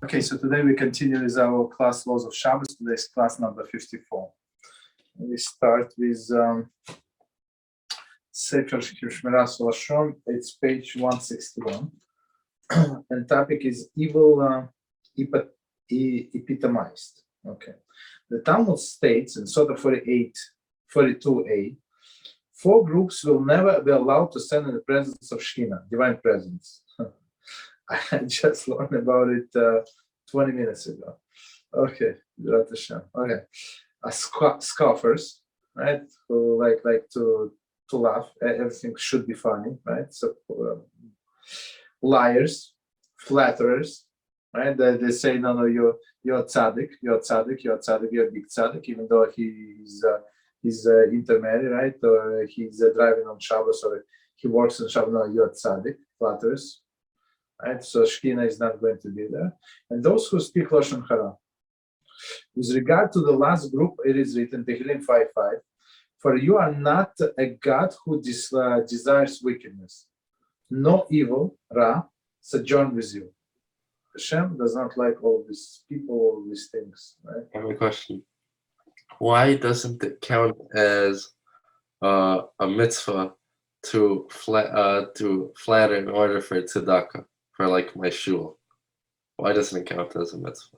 Okay, so today we continue with our class Laws of Shabbos. Today's class number 54. We start with Sefer Shmiras Lashon. It's page 161. And topic is evil epitomized. Okay. The Talmud states in Sota 42a, 4 groups will never be allowed to stand in the presence of Shekhinah, divine presence. I just learned about it 20 minutes ago. Okay, okay. Scoffers, right? Who like to laugh. Everything should be funny, right? So liars, flatterers, right? They say no, you're tzaddik, you're a big tzaddik, even though he's intermarried, right? Or he's driving on Shabbos, or he works on Shabbos. No, you're tzaddik, flatterers. Right, so Shekhinah is not going to be there. And those who speak Lashon Hara. With regard to the last group, it is written, Tehillim 5:5, for you are not a God who desires wickedness. No evil, Ra, sojourn with you. HaShem does not like all these people, all these things. Right? I have a question. Why doesn't it count as a mitzvah to flatter in order for tzedakah? For like my shul, why doesn't it count as a mitzvah?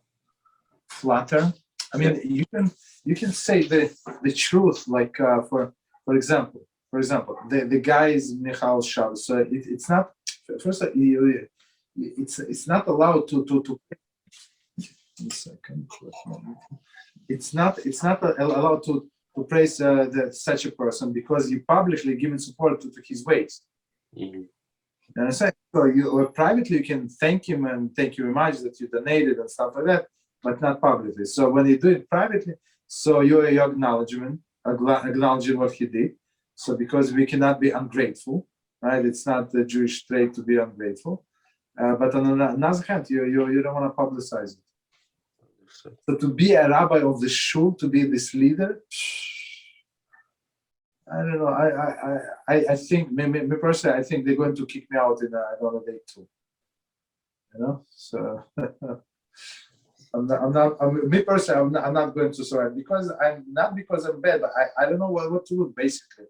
Flatter. I mean, you can say the truth. Like for example, the guy is Michal Shabbos. So it's not first. It's not allowed to. 1 second. It's not allowed to praise such a person because you publicly giving support to his ways. Mm-hmm. And I say, so privately you can thank him and thank you very much that you donated and stuff like that, but not publicly. So when you do it privately, so you're acknowledging what he did. So because we cannot be ungrateful, right? It's not the Jewish trait to be ungrateful. But on the other hand, you don't want to publicize it. So to be a rabbi of the shul, to be this leader, I don't know. I think me personally, I think they're going to kick me out in another day too. You know, so I'm not going to survive because I'm bad, but I don't know what to do. Basically,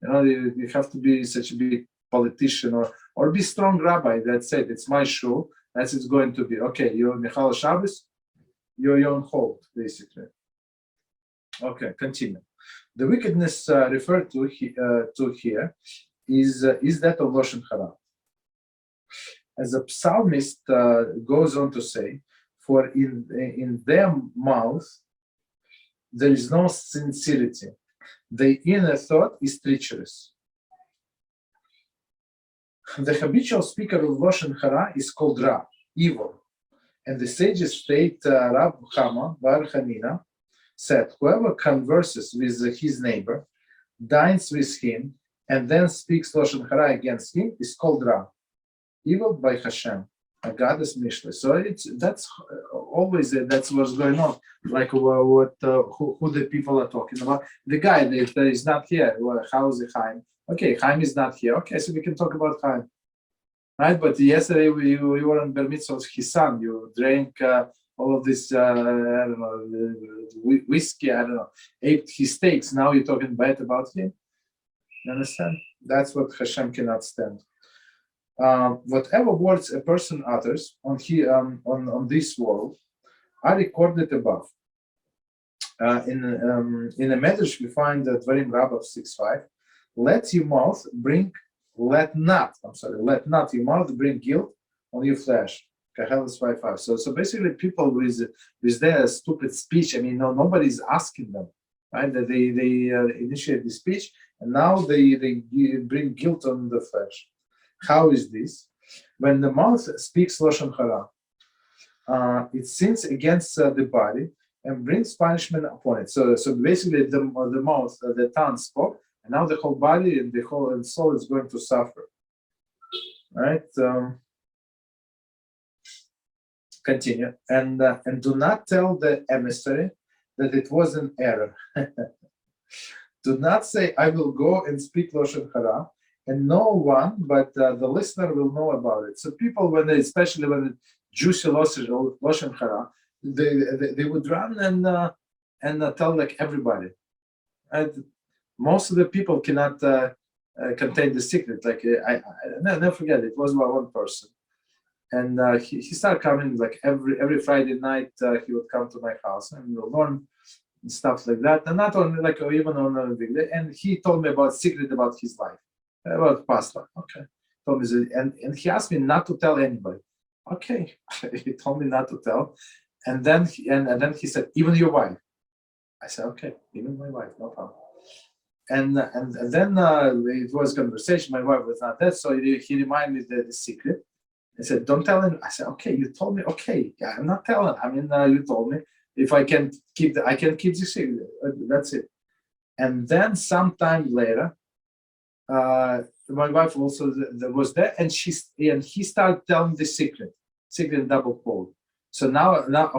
you know, you have to be such a big politician or be strong rabbi that said it's my shul. That's it's going to be okay. You're Michal Shabbos. You're on hold, basically. Okay, continue. The wickedness referred to here is that of Lashon Hara. As the psalmist goes on to say, for in their mouth there is no sincerity. The inner thought is treacherous. The habitual speaker of Lashon Hara is called Ra, evil. And the sages state, Rab Chama Bar Hanina said, whoever converses with his neighbor, dines with him, and then speaks Lashon Hara against him is called Ra, evil by HaShem, a goddess Mishle. So that's always that's what's going on. Like who the people are talking about. The guy that is not here. Well, how is the Chaim? Okay, Chaim is not here. Okay, so we can talk about Chaim. Right, but yesterday you were on Ber Mitzvah of his son. You drank all of this, I don't know, whiskey. I don't know, ate his steaks. Now you're talking bad about him. You understand? That's what HaShem cannot stand. Whatever words a person utters on this world are recorded above. In a message we find that Dvarim Rabbah 6:5. Let not your mouth bring guilt on your flesh. Kahelis 5:5. So basically, people with their stupid speech. I mean, nobody's asking them, right? That they initiate the speech, and now they bring guilt on the flesh. How is this? When the mouth speaks Lashon Hara, it sins against the body and brings punishment upon it. So basically, the mouth, the tongue spoke. And now the whole body and the whole soul is going to suffer. Right? Continue. And do not tell the emissary that it was an error. Do not say, I will go and speak Lashon Hara, and no one but the listener will know about it. So people, especially when juicy lashon hara, they would run and tell like everybody. And most of the people cannot contain the secret. Like I never forget, it was one person, and he started coming like every Friday night. He would come to my house and we'll learn and stuff like that, and not only like even on a weekday. And he told me about secret about his life, about pasta. Okay, told me and he asked me not to tell anybody. Okay, he told me not to tell, and then then he said even your wife. I said okay, even my wife, no problem. And then it was conversation. My wife was not there, so he reminded me the secret. I said, "Don't tell him." I said, "Okay, you told me. Okay, yeah, I'm not telling. I mean, you told me if I can keep I can keep the secret. That's it." And then sometime later, my wife also was there, and he started telling the secret double quote. So now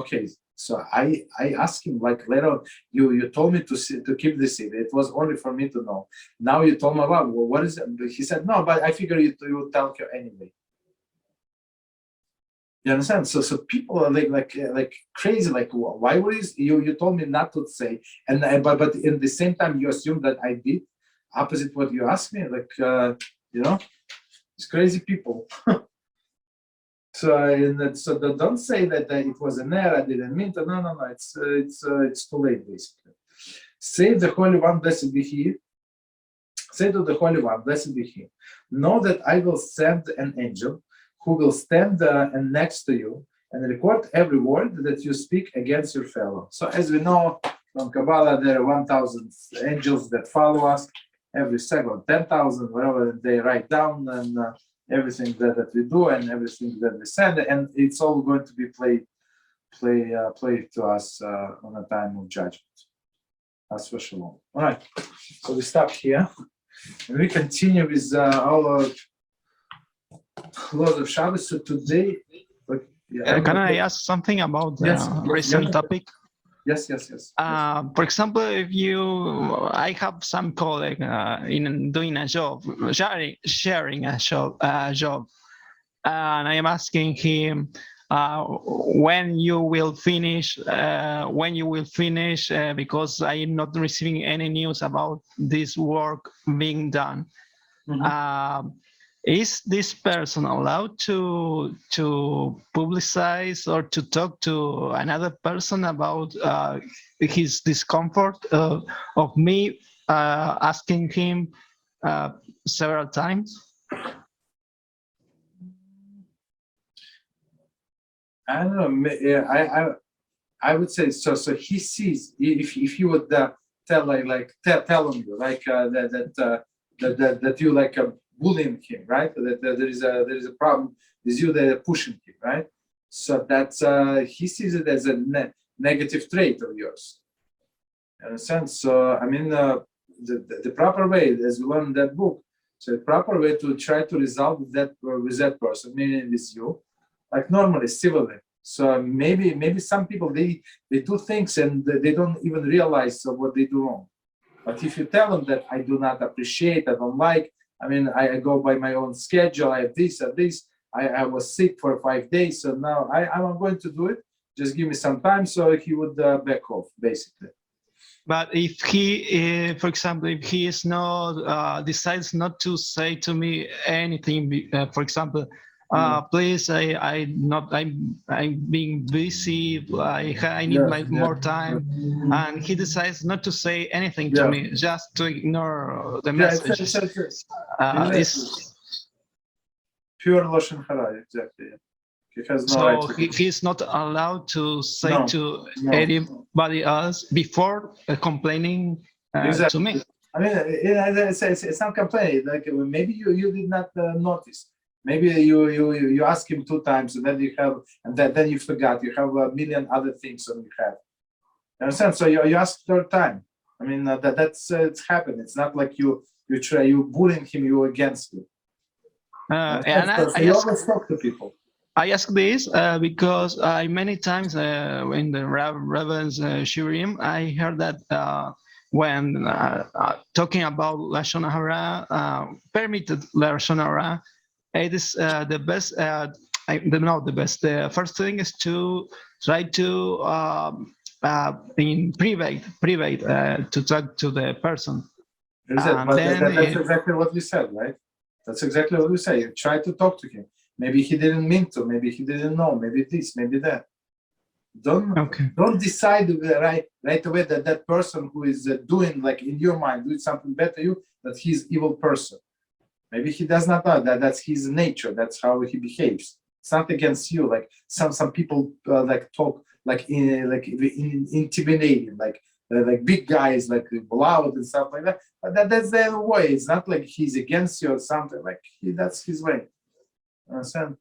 okay. So I asked him like later on, you told me to keep the secret. It was only for me to know. Now you told me about what is it? He said no, but I figure you would tell her anyway. You understand? So people are like crazy. Like why were you told me not to say, and but in the same time you assume that I did opposite what you asked me. Like it's crazy people. So don't say that it was an error. I didn't mean to. No. It's too late basically. Say the Holy One, blessed be He. Say to the Holy One, blessed be He. Know that I will send an angel who will stand next to you and record every word that you speak against your fellow. So as we know from Kabbalah, there are 1,000 angels that follow us every second, 10,000, whatever they write down, and everything that we do and everything that we send, and it's all going to be played to us on a time of judgment. That's for sure. All right, so we stop here, and we continue with our laws of Shabbat. So today, can I ask something about the recent topic? Yes. For example, if I have some colleague in doing a job, sharing a job, and I am asking him when you will finish, because I am not receiving any news about this work being done. Mm-hmm. Is this person allowed to publicize or to talk to another person about his discomfort of me asking him several times? I don't know. I would say so. So he sees if you would tell telling you that you like bullying him, right? That there is a problem with you that are pushing him, right? So that's he sees it as a negative trait of yours. In a sense, so I mean the proper way, as we learned in that book, so the proper way to try to resolve that with that person, meaning with you, like normally, civilly. So maybe some people they do things and they don't even realize what they do wrong. But if you tell them that I do not appreciate, I don't like, I mean, I go by my own schedule, I have this and this, I was sick for 5 days, so now I'm going to do it, just give me some time, so he would back off, basically. But if he, for example, if he is not, decides not to say to me anything, for example, please, I'm being busy, I need more time, and he decides not to say anything to me, just to ignore the messages. It's pure Lashon Hara, exactly. He has no right to he's not allowed to say to anybody else before complaining to me. I mean, it's not complaining. Like maybe you did not notice. Maybe you ask him 2 times, and then you forgot. You have a million other things on your head. You understand? So you ask 3rd time. I mean that's it's happened. It's not like you bullying him. You against him. And I always talk to people. I ask this because many times in the Reuven's shiurim, I heard that when talking about Lashon Hara, permitted Lashon Hara, it is the best no, the best. The first thing is to try to in private to talk to the person. And But then that's exactly what we said, right? That's exactly what we say. You try to talk to him. Maybe he didn't mean to. Maybe he didn't know. Maybe this. Maybe that. Don't decide right away that that person who is doing, like in your mind, doing something bad to you, that he's evil person. Maybe he does not know that that's his nature. That's how he behaves. It's not against you. Like some people like talk like intimidating, like big guys, like loud and stuff like that. But that's their way. It's not like he's against you or something. Like that's his way. Understand?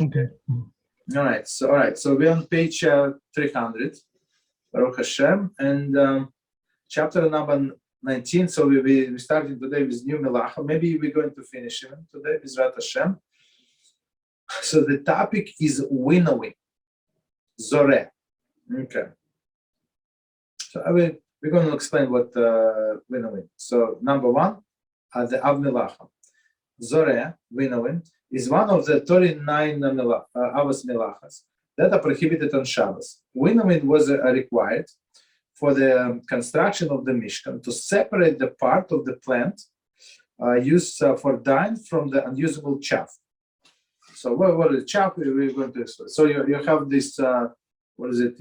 Okay. All right. So we're on page 300, Baruch Hashem, and chapter number 19. So we starting today with new melacha. Maybe we're going to finish even today with Hashem. So the topic is winnowing, zoreh. Okay. So we're going to explain what winnowing. So number one, the av melacha, zoreh, winnowing, is one of the 39 avos melachas that are prohibited on Shabbos. Winnowing was required for the construction of the Mishkan to separate the part of the plant used for dyeing from the unusable chaff. So what is chaff? We're going to explain. So you have this, what is it?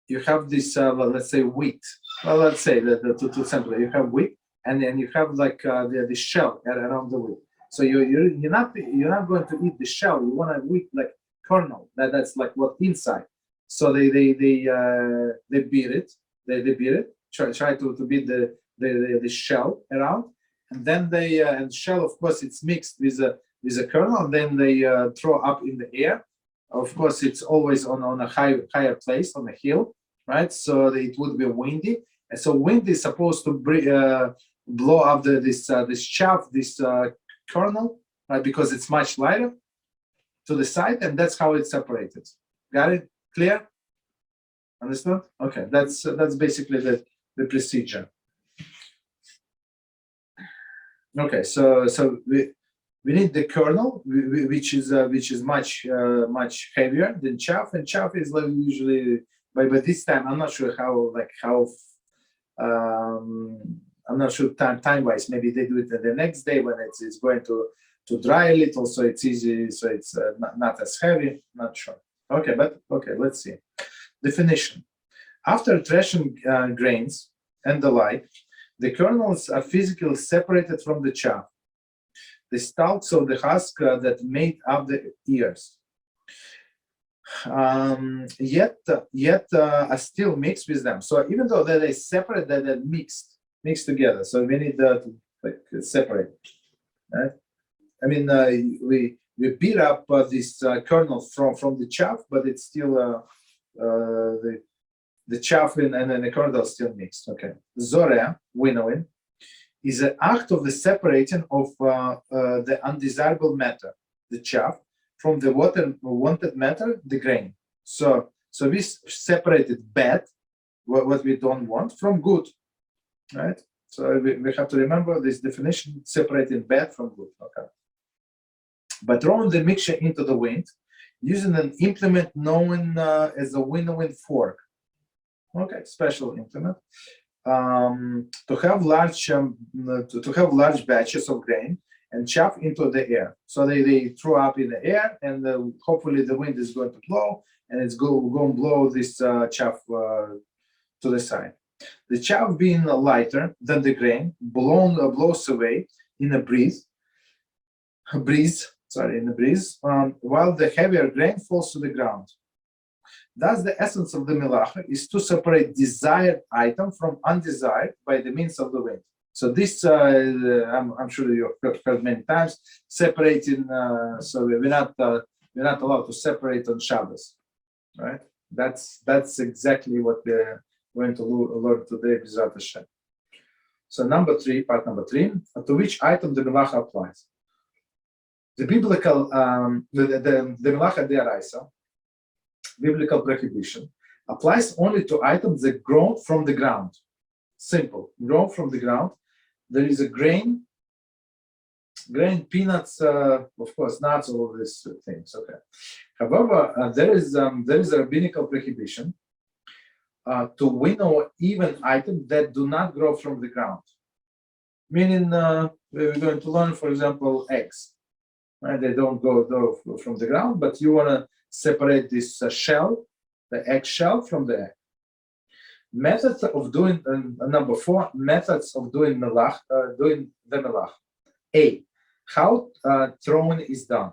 You have this, let's say, wheat. Well, let's say that to simple, you have wheat, and then you have like the shell around the wheat. So you're not going to eat the shell. You want to eat like kernel. That's like what inside. So they beat it. They beat it. Try to beat the shell around, and then and shell, of course, it's mixed with a kernel, and then they throw up in the air. Of course, it's always on a higher place, on a hill, right? So it would be windy, and so wind is supposed to blow up this chaff, this kernel, right? Because it's much lighter to the side, and that's how it's separated. Got it? Clear? Understood? Okay, that's basically the procedure. Okay, so we need the kernel, which is much heavier than chaff, and chaff is like usually by this time. I'm not sure how I'm not sure time wise. Maybe they do it the next day when it's going to dry a little, so it's easy, so it's not as heavy. Not sure. Okay, but okay, let's see. Definition: after threshing grains and the like, the kernels are physically separated from the chaff. The stalks of the husk that made up the ears, yet are still mixed with them. So even though they separate, they're mixed together. So we need to like separate. Right? I mean, we beat up this kernel from the chaff, but it's still the chaff and the kernel are still mixed. Okay. Zoreh, winnowing, is an act of the separating of the undesirable matter, the chaff, from the wanted matter, the grain. So we separated bad, what we don't want, from good, right? So we have to remember this definition: separating bad from good. Okay. By throwing the mixture into the wind, using an implement known as a winnowing fork. Okay, special implement. To have large batches of grain and chaff into the air. So they throw up in the air, and hopefully the wind is going to blow, and it's going to blow this chaff to the side. The chaff, being lighter than the grain, blows away in a breeze, while the heavier grain falls to the ground. Thus, the essence of the melacha is to separate desired item from undesired by the means of the wind. So this, I'm sure you've heard many times, separating. So we're not allowed to separate on Shabbos, right? That's exactly what we're going to learn today with HaShem. So part number three, to which item the melacha applies. The biblical, the melacha de'araisa, biblical prohibition, applies only to items that grow from the ground. Simple, grow from the ground. There is a grain grain, peanuts, of course, nuts, all of these things. Okay. However, there is a rabbinical prohibition to winnow even items that do not grow from the ground. Meaning, we're going to learn, for example, eggs. Right? They don't go from the ground, but you want to separate this shell, the egg shell, from the egg. Methods of doing number 4. Methods of doing melach, doing the melach. A. How throwing is done.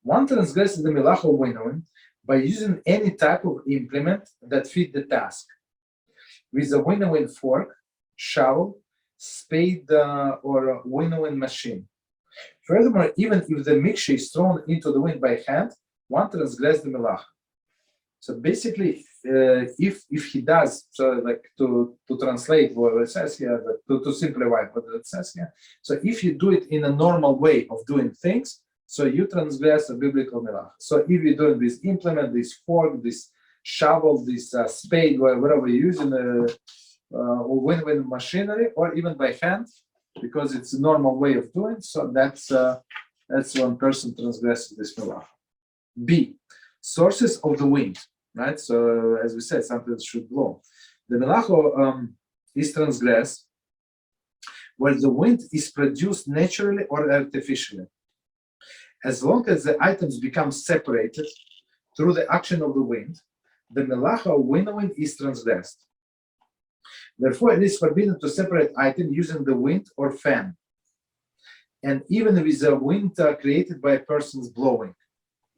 One transgresses the melach of winnowing by using any type of implement that fit the task, with a winnowing fork, shovel, spade, or a winnowing machine. Furthermore, even if the mixture is thrown into the wind by hand, one transgresses the melach. So basically, if he does, so like to translate what it says here, to simplify what it says here. So if you do it in a normal way of doing things, so you transgress a biblical melach. So if you're doing this implement, this fork, this shovel, this spade, whatever you're using, or wind machinery, or even by hand, because it's a normal way of doing. So that's one person transgresses this melach. B. Sources of the wind. Right, so as we said, something should blow. The melacha is transgressed where the wind is produced naturally or artificially. As long as the items become separated through the action of the wind, the melacha of winnowing is transgressed. Therefore, it is forbidden to separate items using the wind or fan, and even with the wind created by a person's blowing.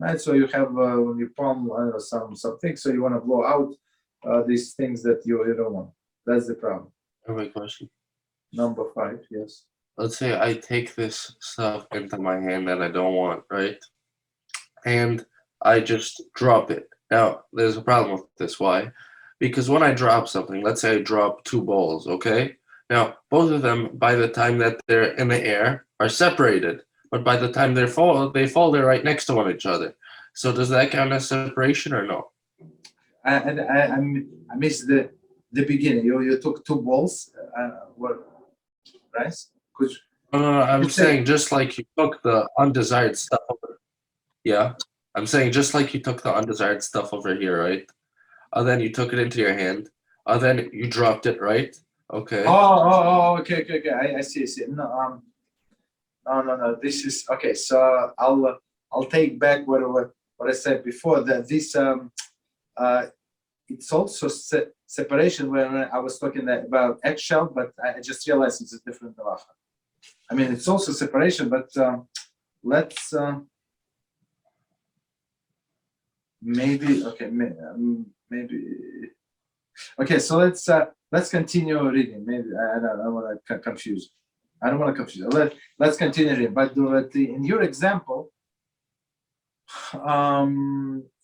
Right, so you have on your palm some things, so you want to blow out these things that you don't want. That's the problem. I have a question. Number 5, yes. Let's say I take this stuff into my hand that I don't want, right? And I just drop it. Now, there's a problem with this. Why? Because when I drop something, let's say I drop 2 balls, okay? Now, both of them, by the time that they're in the air, are separated. But by the time they fall, they're right next to one each other. So does that count as separation or no? I missed the beginning. You took 2 balls. Right? No, I'm saying just like you took the undesired stuff over. Yeah, I'm saying just like you took the undesired stuff over here, right? Then you took it into your hand. Then you dropped it, right? Okay. Oh, okay. I see. No. This is okay. So I'll take back what I said before. That this it's also separation when I was talking about eggshell, but I just realized it's a different melacha. I mean, it's also separation, but let's maybe okay. So let's continue reading. Maybe I don't want to confuse. I don't want to confuse. Let's continue reading. But in your example,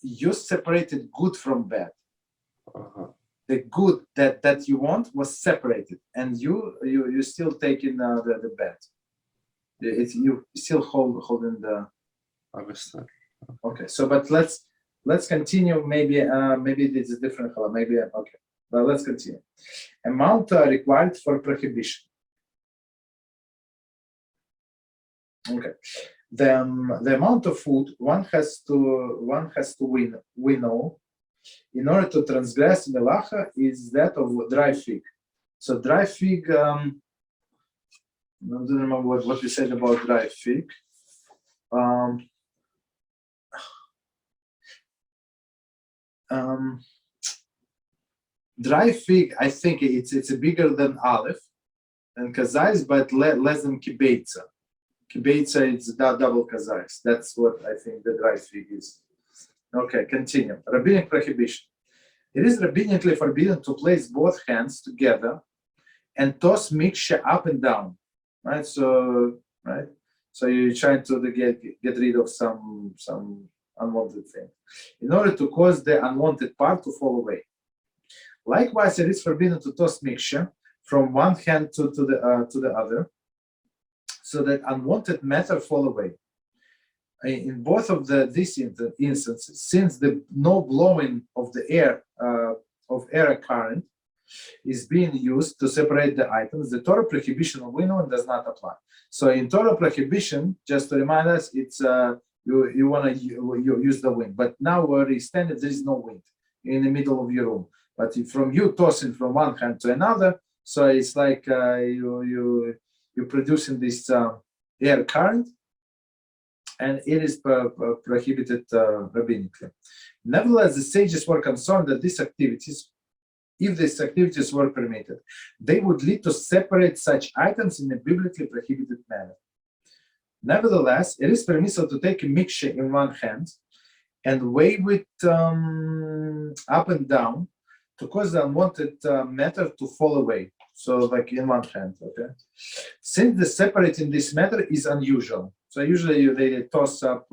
you separated good from bad. The good that you want was separated, and you still taking the bad. You still holding the. Understood. Okay, so but let's continue. Maybe this is different color. Maybe okay, but let's continue. Amount required for prohibition. Okay, the amount of food one has to winnow in order to transgress melacha is that of dry fig. So dry fig, I don't remember what we said about dry fig. Dry fig, I think it's bigger than olive and kazais, but less than kibeitza. Kibeitza is double kazais. That's what I think the dry fig is. Okay, continue. Rabbinic prohibition. It is rabbinically forbidden to place both hands together and toss mixture up and down. Right. So you're trying to get rid of some unwanted thing in order to cause the unwanted part to fall away. Likewise, it is forbidden to toss mixture from one hand to the other, so that unwanted matter fall away. In both of these instances, since the no blowing of the air current, is being used to separate the items, the Torah prohibition of winnowing does not apply. So in Torah prohibition, just to remind us, it's you want to use the wind. But now where you stand, there is no wind in the middle of your room. But if from you tossing from one hand to another, so it's like you're producing this air current, and it is prohibited rabbinically. Nevertheless, the sages were concerned that these activities, if these activities were permitted, they would lead to separate such items in a biblically prohibited manner. Nevertheless, it is permissible to take a mixture in one hand and wave it up and down to cause the unwanted matter to fall away. So like in one hand, okay? Since the separating this matter is unusual, so usually they toss up,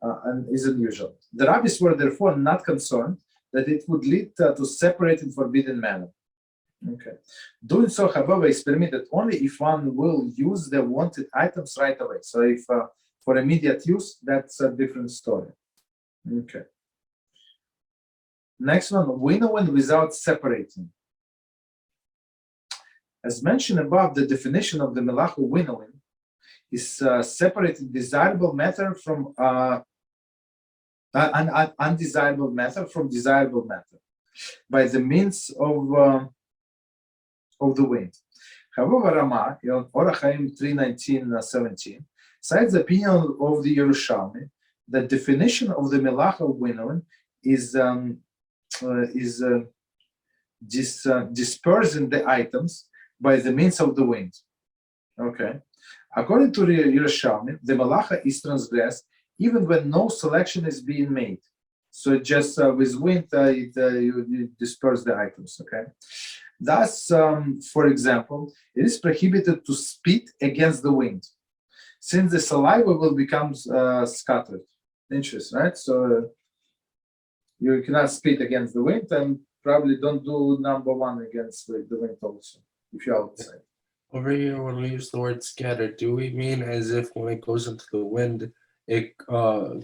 and is unusual. The rabbis were therefore not concerned that it would lead to separate in forbidden manner. Okay. Doing so, however, is permitted only if one will use the wanted items right away. So if for immediate use, that's a different story. Okay. Next one, winnowing without separating. As mentioned above, the definition of the melacha winnowing is separating desirable matter from undesirable matter from desirable matter by the means of the wind. However, Rama, in Orach Chaim 3:19-17, cites the opinion of the Yerushalmi that definition of the melacha winnowing is dispersing the items by the means of the wind. Okay. According to the Yerushalmi, the melacha is transgressed even when no selection is being made. So just with wind, you disperse the items. Okay. Thus, for example, it is prohibited to spit against the wind, since the saliva will become scattered. Interesting, right? So you cannot spit against the wind, and probably don't do number one against the wind also, if you're outside. Over here, when we use the word scattered, do we mean as if when it goes into the wind, it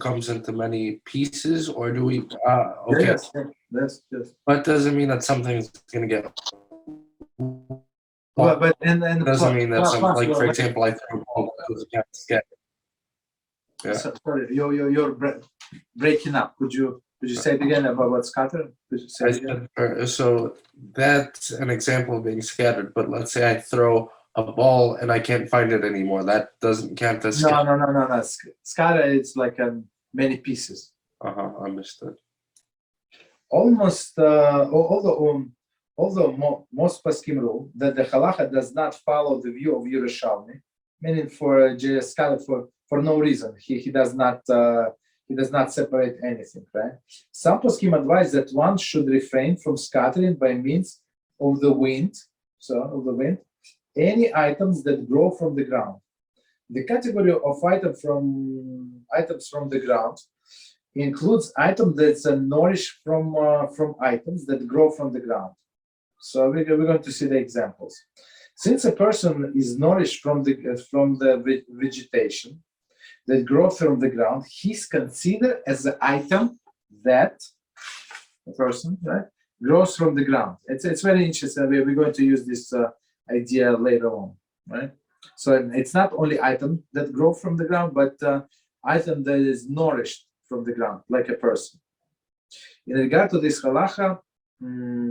comes into many pieces, or do we? Okay. Yes. But doesn't mean that something's going to get. Well, but and doesn't mean that something, like for example, I throw a ball that can't scattered. Yeah. Sorry, you're breaking up. Could you say it again about what's scattered? Could you say it again? So that's an example of being scattered. But let's say I throw a ball and I can't find it anymore. That doesn't count as scattered. No. Scattered is like many pieces. Understood. Almost, although most poskim rule that the halacha does not follow the view of Yerushalmi, meaning for scattered for no reason. He does not separate anything, right? Some poskim advise that one should refrain from scattering by means of the wind. Any items that grow from the ground. The category of items from the ground includes items that's nourished from items that grow from the ground. So we're going to see the examples. Since a person is nourished from the vegetation that grows from the ground, he's considered as an item that a person, right, grows from the ground. It's very interesting. We're going to use this idea later on, right? So it's not only item that grow from the ground, but item that is nourished from the ground, like a person. In regard to this halacha,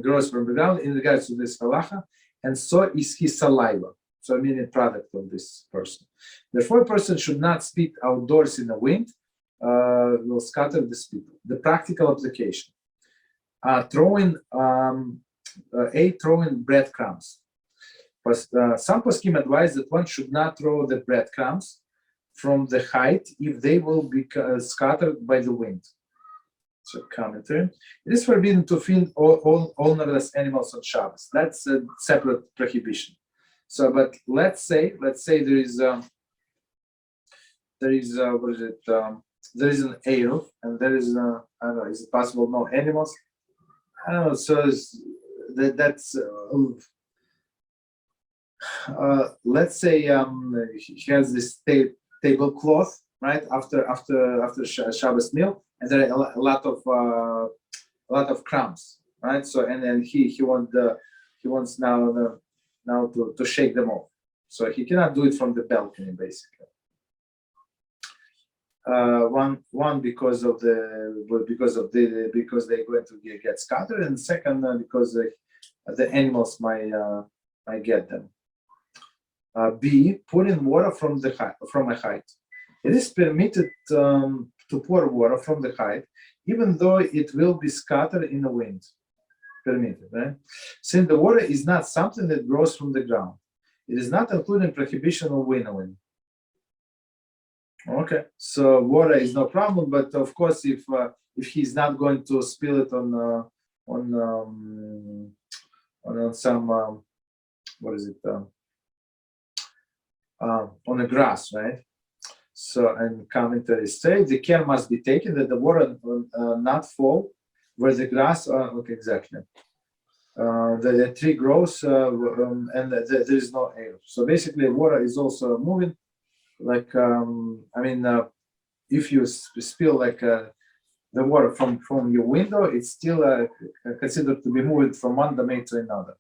grows from the ground, in regards to this halacha, and so is his saliva. So I mean a product of this person. Therefore, a person should not spit outdoors in the wind, will scatter the spit. The practical application. Throwing breadcrumbs. Some poskim advise that one should not throw the breadcrumbs from the height if they will be scattered by the wind. So commentary. It is forbidden to feed all ownerless animals on Shabbos. That's a separate prohibition. So, but let's say there is an Eruv, and there is I don't know, is it possible no animals? I don't know. So that's let's say he has this tablecloth, right, after Shabbos meal, and there are a lot of lot of crumbs, right? So and then he wants now to shake them off. So he cannot do it from the balcony, basically. One because they're going to get scattered, and second because the animals might get them. B, pouring water from a height. It is permitted to pour water from the height, even though it will be scattered in the wind. Permitted, right? Since the water is not something that grows from the ground, it is not including prohibition of winnowing. Okay, so water is no problem, but of course, if he's not going to spill it on some what is it on the grass, right? So, and commentary says the care must be taken that the water not fall where the grass. Okay, exactly. The tree grows and there is no air. So basically, water is also moving. Like if you spill like the water from your window, it's still considered to be moving from one domain to another.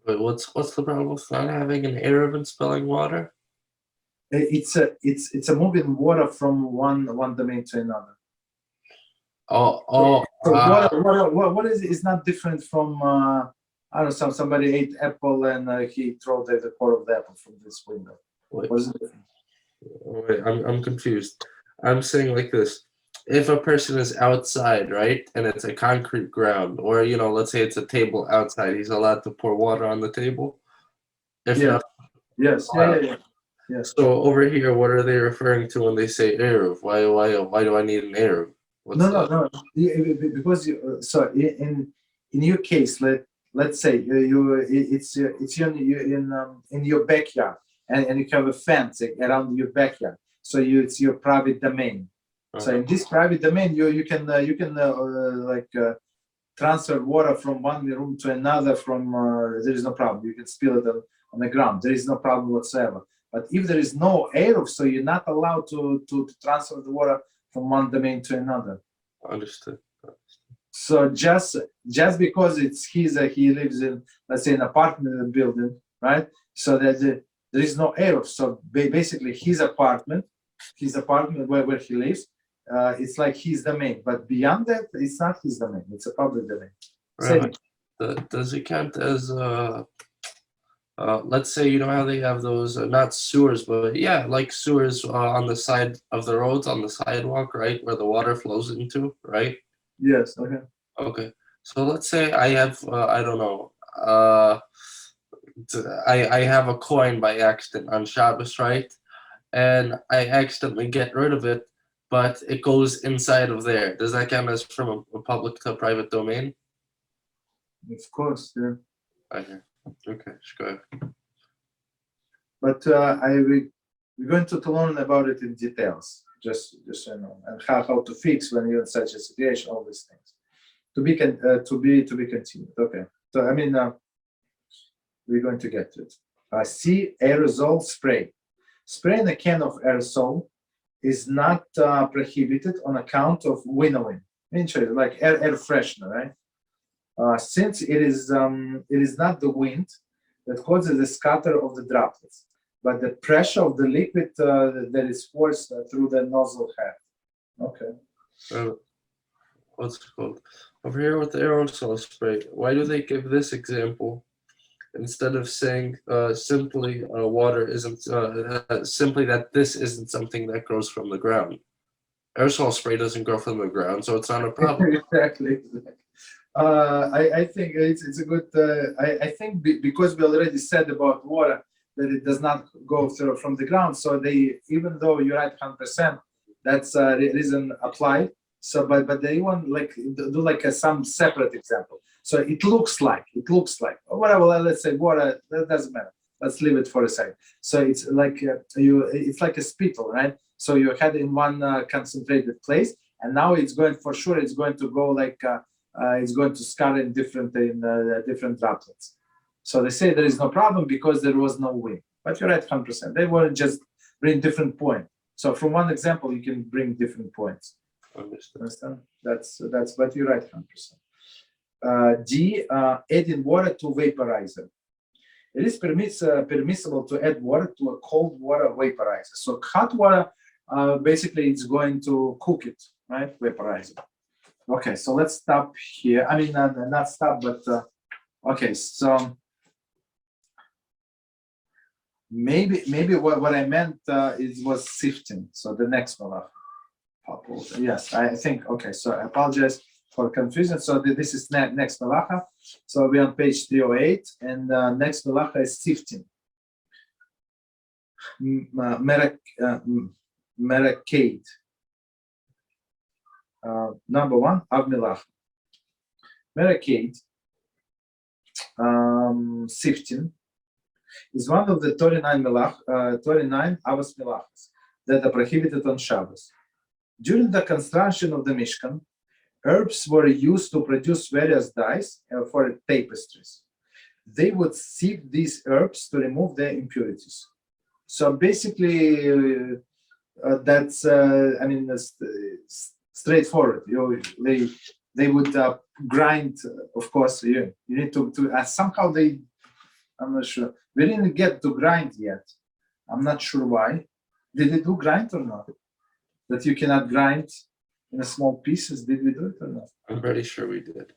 But what's the problem with not having an Eruv and spilling water? It's a moving water from one domain to another. So What is it? It's not different from I don't know. Somebody ate apple and he threw the core of the apple from this window. Wait, What is it different? wait, I'm confused. I'm saying like this: if a person is outside, right, and it's a concrete ground, or let's say it's a table outside, he's allowed to pour water on the table. If Yeah. not, Yes. Yeah. Yes. so over here, what are they referring to when they say Eruv? Why do I need an Eruv? No. Because so in your case, let's say it's in your backyard, and you have a fence around your backyard, so it's your private domain. So in this private domain, you can transfer water from one room to another. There is no problem. You can spill it on the ground. There is no problem whatsoever. But if there is no Eruv, so you're not allowed to transfer the water from one domain to another. Understood. So just because it's he lives in, let's say, an apartment building, right? So that there is no Eruv. So basically, his apartment where he lives, it's like his domain. But beyond that, it's not his domain. It's a public domain. Right. Does it count as let's say how they have those not sewers, but like sewers on the side of the roads, on the sidewalk, right, where the water flows into, right? Yes. Okay. So let's say I have I don't know I have a coin by accident on Shabbos, right? And I accidentally get rid of it, but it goes inside of there. Does that count as from a public to a private domain? Of course, yeah. Okay, go ahead. But we're going to learn about it in details, just so you know, and how to fix when you're in such a situation, all these things. To be continued. Okay. So we're going to get to it. C, aerosol spray. Spraying a can of aerosol is not prohibited on account of winnowing. Like air freshener, right? Since it is not the wind that causes the scatter of the droplets, but the pressure of the liquid that is forced through the nozzle head. Okay. What's it called? Over here with the aerosol spray, why do they give this example instead of saying simply water isn't simply that this isn't something that grows from the ground? Aerosol spray doesn't grow from the ground, so it's not a problem. Exactly. I think it's a good. I think because we already said about water that it does not go through from the ground. So even though you're right 100%, that's reason applied. So, but they want do some separate example. So it looks like whatever. Let's say water. That doesn't matter. Let's leave it for a second. So it's like it's like a spittle, right? So you had in one concentrated place, and now it's going for sure. It's going to go it's going to scatter in different droplets. So they say there is no problem because there was no wind. But you're right 100%. They want to just bring different points. So from one example, you can bring different points. Understand. That's but you're right, 100%. D, adding water to vaporizer. It is permissible to add water to a cold water vaporizer. So hot water, basically, it's going to cook it, right? Vaporizer. Okay, so let's stop here. I mean, not stop, but okay. So maybe what I meant was sifting. So the next one. Yes, I think. Okay, so I apologize for confusion. So this is next malacha. So we're on page 308, and next malacha is sifting. Miraculous. Number one, av milacha. Miraculous, sifting, is one of the 39 avos milachas that are prohibited on Shabbos. During the construction of the Mishkan, herbs were used to produce various dyes for tapestries. They would sieve these herbs to remove their impurities. So basically, that's straightforward. They would grind. Of course, you need to somehow they. I'm not sure. We didn't get to grind yet. I'm not sure why. Did they do grind or not? That you cannot grind in small pieces. Did we do it or not? I'm pretty sure we did.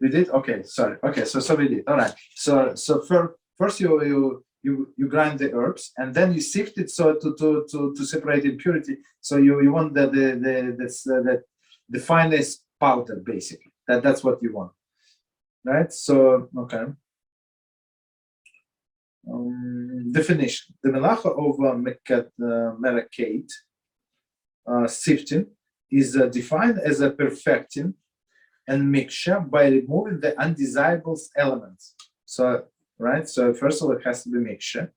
We did. Okay, sorry. Okay, so we did. All right. So first you grind the herbs and then you sift it so to separate impurity. So you want the finest powder basically. That's what you want, right? So okay. Definition: the melacha of miraculous sifting is defined as a perfecting and mixture by removing the undesirable elements. So, right. So first of all, it has to be mixture,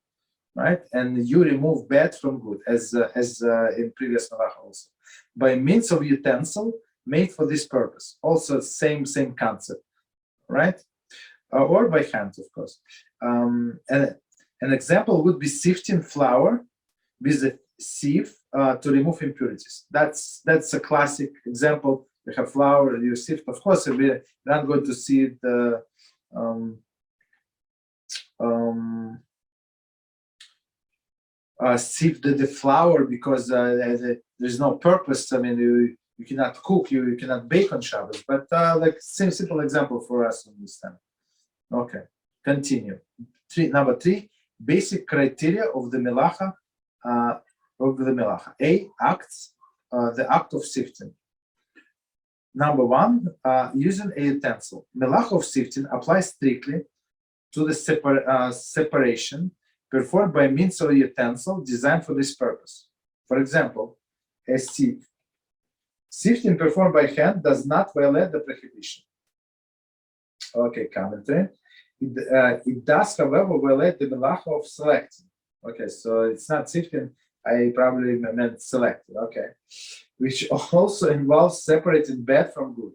right? And you remove bad from good, as in previous malacha also, by means of utensil made for this purpose. Also, same concept, right? Or by hand, of course. And an example would be sifting flour with a sieve to remove impurities. That's a classic example. You have flour, you sift. Of course, we're not going to see the sieve the flour because there's no purpose. I mean, you cannot cook, you cannot bake on Shabbos. But like simple example for us to understand. Okay, continue. Number 3, basic criteria of the melacha. A, acts, the act of sifting. Number 1, using a utensil. Melacha of sifting applies strictly to the separation performed by means of a utensil designed for this purpose. For example, a sieve. Sifting performed by hand does not violate the prohibition. Okay, commentary. It does, however, violate the melacha of selecting. Okay, so it's not sifting. I probably meant selecting. Okay, which also involves separating bad from good.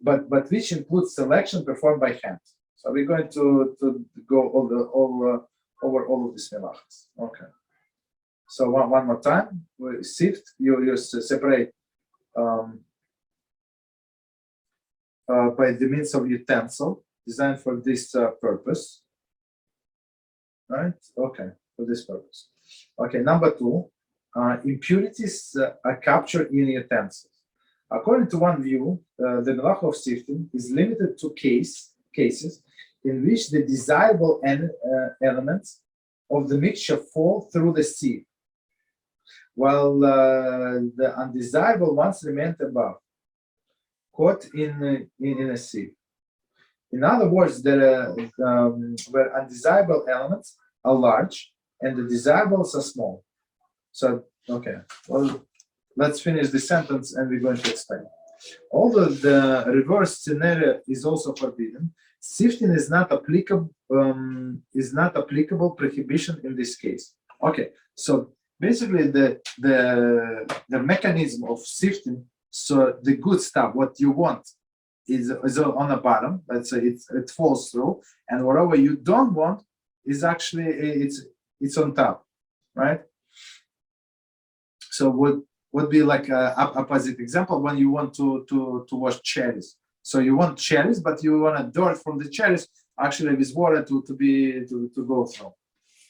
But which includes selection performed by hand. So we're going to go over all of these melachas. Okay. So one more time. We sift. You separate. By the means of utensil designed for this purpose, right? Okay, for this purpose. Okay, number 2, impurities are captured in utensils. According to one view, the melacha of sifting is limited to cases in which the desirable elements of the mixture fall through the sieve, while the undesirable ones remain above, caught in a sieve. In other words, where undesirable elements are large and the desirables are small. So, okay, well, let's finish the sentence and we're going to explain. Although the reverse scenario is also forbidden, sifting is not applicable prohibition in this case. Okay, so basically the mechanism of sifting. So the good stuff, what you want, is on the bottom. Let's say it falls through, and whatever you don't want is actually it's on top, right? So would be like a opposite example when you want to wash cherries. So you want cherries, but you want a dirt from the cherries actually with water to go through.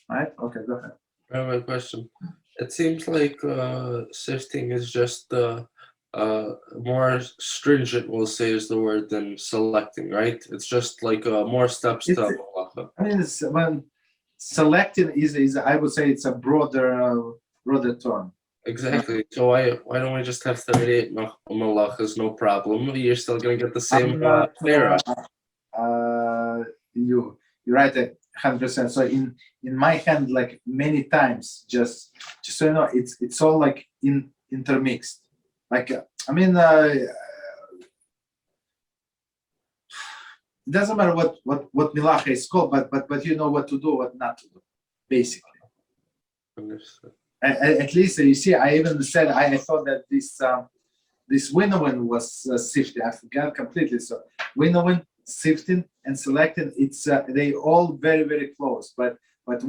Right? Okay, go ahead. I have a question. It seems like sifting is just more stringent, we'll say is the word, than selecting, right? It's just like more steps to halacha. I mean, when selecting is I would say it's a broader term. Exactly. So why don't we just have 38 malachas, no problem? You're still going to get the same Torah. You're right 100%. So in my hand, like many times, just so you know, it's all like intermixed. Like I mean, it doesn't matter what milacha is called, but you know what to do, what not to do, basically. Understood. At least you see, I even said I thought that this winnowing was sifting. I forgot completely. So winnowing, sifting, and selecting, it's they all very, very close. But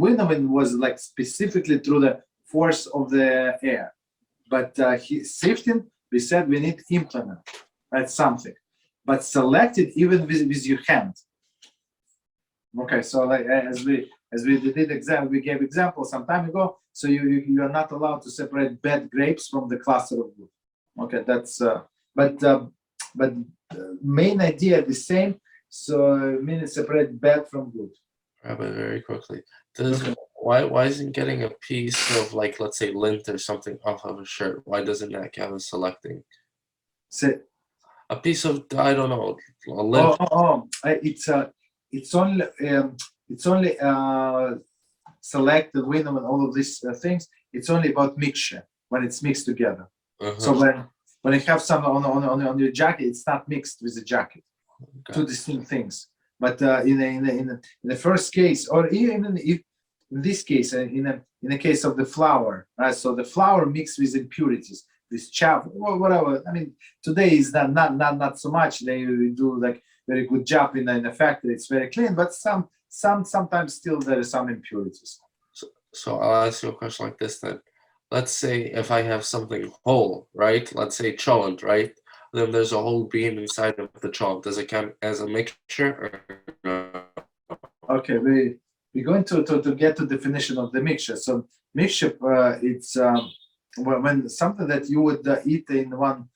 winnowing was like specifically through the force of the air. But sifting, we said we need implement, right? Something. But selected even with your hand. Okay, so like as we did example, we gave example some time ago. So you are not allowed to separate bad grapes from the cluster of good. Okay, that's but main idea the same. So meaning separate bad from good. Rabbi, very quickly, why isn't getting a piece of, like, let's say lint or something off of a shirt? Why doesn't that count as selecting? So A piece of, I don't know, a lint. It's only select the window and all of these things. It's only about mixture when it's mixed together. So when you have some on your jacket, it's not mixed with the jacket. Two distinct things. But in the first case, or even if in this case, in the case of the flour, right? So the flour mixed with impurities, with chaff or whatever. I mean, today is not so much. They do like very good job in the factory. It's very clean, but sometimes still there are some impurities. So I'll ask you a question like this then. Let's say if I have something whole, right? Let's say cholent, right? Then there's a whole bean inside of the cholent. Does it count as a mixture or no? Okay, we're going to get to definition of the mixture. So mixture, it's when something that you would eat in one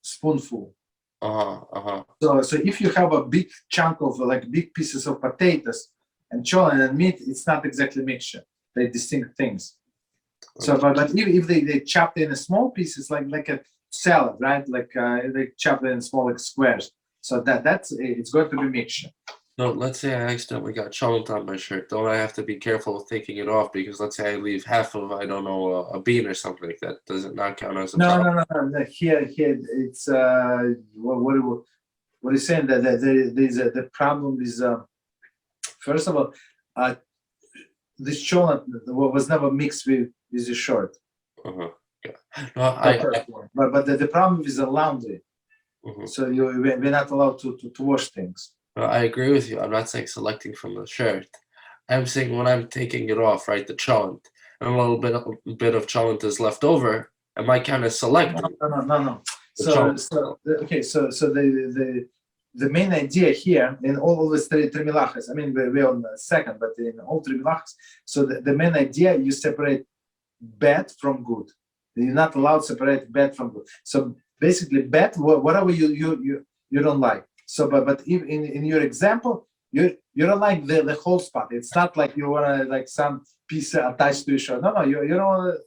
spoonful. So if you have a big chunk of like big pieces of potatoes and cholent and meat, it's not exactly mixture. They're distinct things. So, but if they chopped in a small pieces, like a salad, right? Like they chopped in small like squares. So that's it's going to be mixture. No, let's say I accidentally got cholent on my shirt. Don't I have to be careful with taking it off? Because let's say I leave half of, I don't know, a bean or something like that. Does it not count as a cholent? No. Here it's what is saying that there's the problem is first of all this cholent was never mixed with the shirt. Yeah. No, but the problem is the laundry. So we're not allowed to wash things. No, I agree with you. I'm not saying selecting from the shirt. I'm saying when I'm taking it off, right, the cholent, and a little bit of cholent is left over, am I kind of selecting? No. So the main idea here in all of the three milachas, I mean we're on the second, but in all three milachas, so the main idea you separate bad from good. You're not allowed to separate bad from good. So basically bad, whatever you don't like. So but if in your example, you don't like the whole spot. It's not like you want to like some piece attached to your shirt. No, you don't.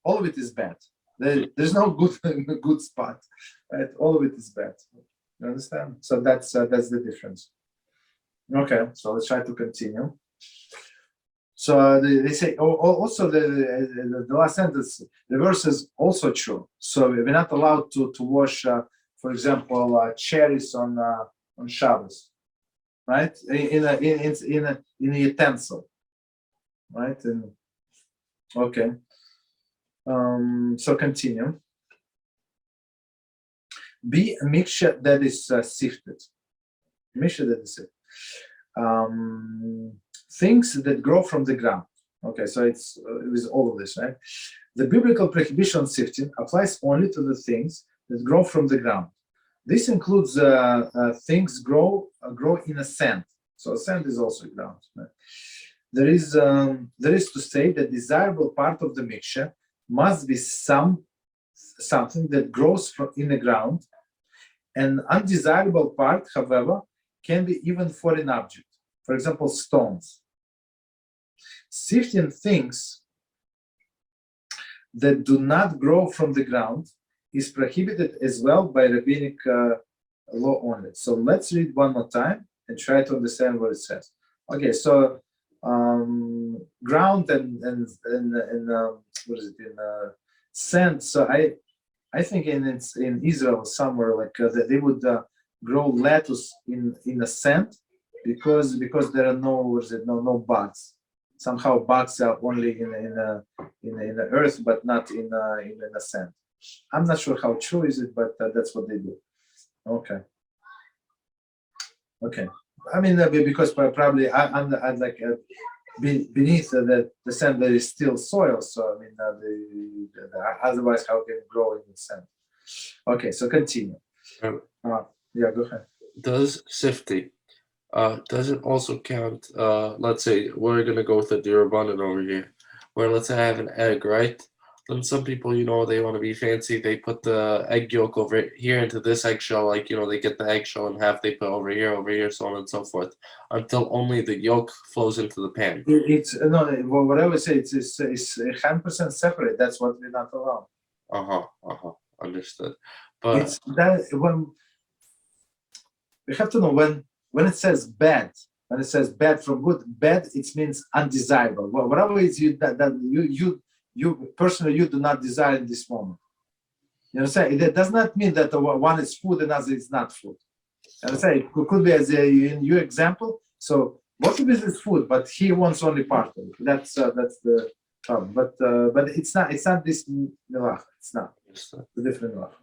All of it is bad. There's no good spot. Right? All of it is bad. You understand? So that's the difference. Okay, so let's try to continue. So they say also the last sentence, the verse is also true. So we're not allowed to wash, for example, cherries on Shabbos, right? In a utensil, right? Okay. So continue. Be a mixture that is sifted. Mixture that is sifted. Things that grow from the ground. Okay, so it's with all of this, right? The biblical prohibition on sifting applies only to the things that grow from the ground. This includes things grow in a sand. So sand is also ground. Right? There is to say the desirable part of the mixture must be something that grows in the ground. An undesirable part, however, can be even foreign object. For example, stones. Sifting things that do not grow from the ground is prohibited as well by rabbinic law only. So let's read one more time and try to understand what it says. Okay, so ground and what is it in sand? So I think in Israel somewhere like that they would grow lettuce in the sand because there are no bugs. Somehow bugs are only in the earth, but not in the sand. I'm not sure how true is it, but that's what they do. Okay. I mean, because probably I'm like beneath the sand there is still soil. So I mean, otherwise how can it grow in the sand? Okay, so continue. Yeah, go ahead. Does sifting does it also count? Let's say we're gonna go with the Durabonin over here, where let's say I have an egg, right? Then some people, they want to be fancy. They put the egg yolk over here into this eggshell, like they get the eggshell in half. They put over here, so on and so forth, until only the yolk flows into the pan. It's no, what I would say it's 100% separate. That's what we're not allowed. Understood. But it's that when we have to know when it says bad, when it says bad from good, bad it means undesirable. Whatever is you personally you do not desire in this moment. You understand? That does not mean that one is food and other is not food. You understand? It could be as in your example. So both of it is food, but he wants only part of it. That's the problem. But it's not this milach. It's not. It's a different milach.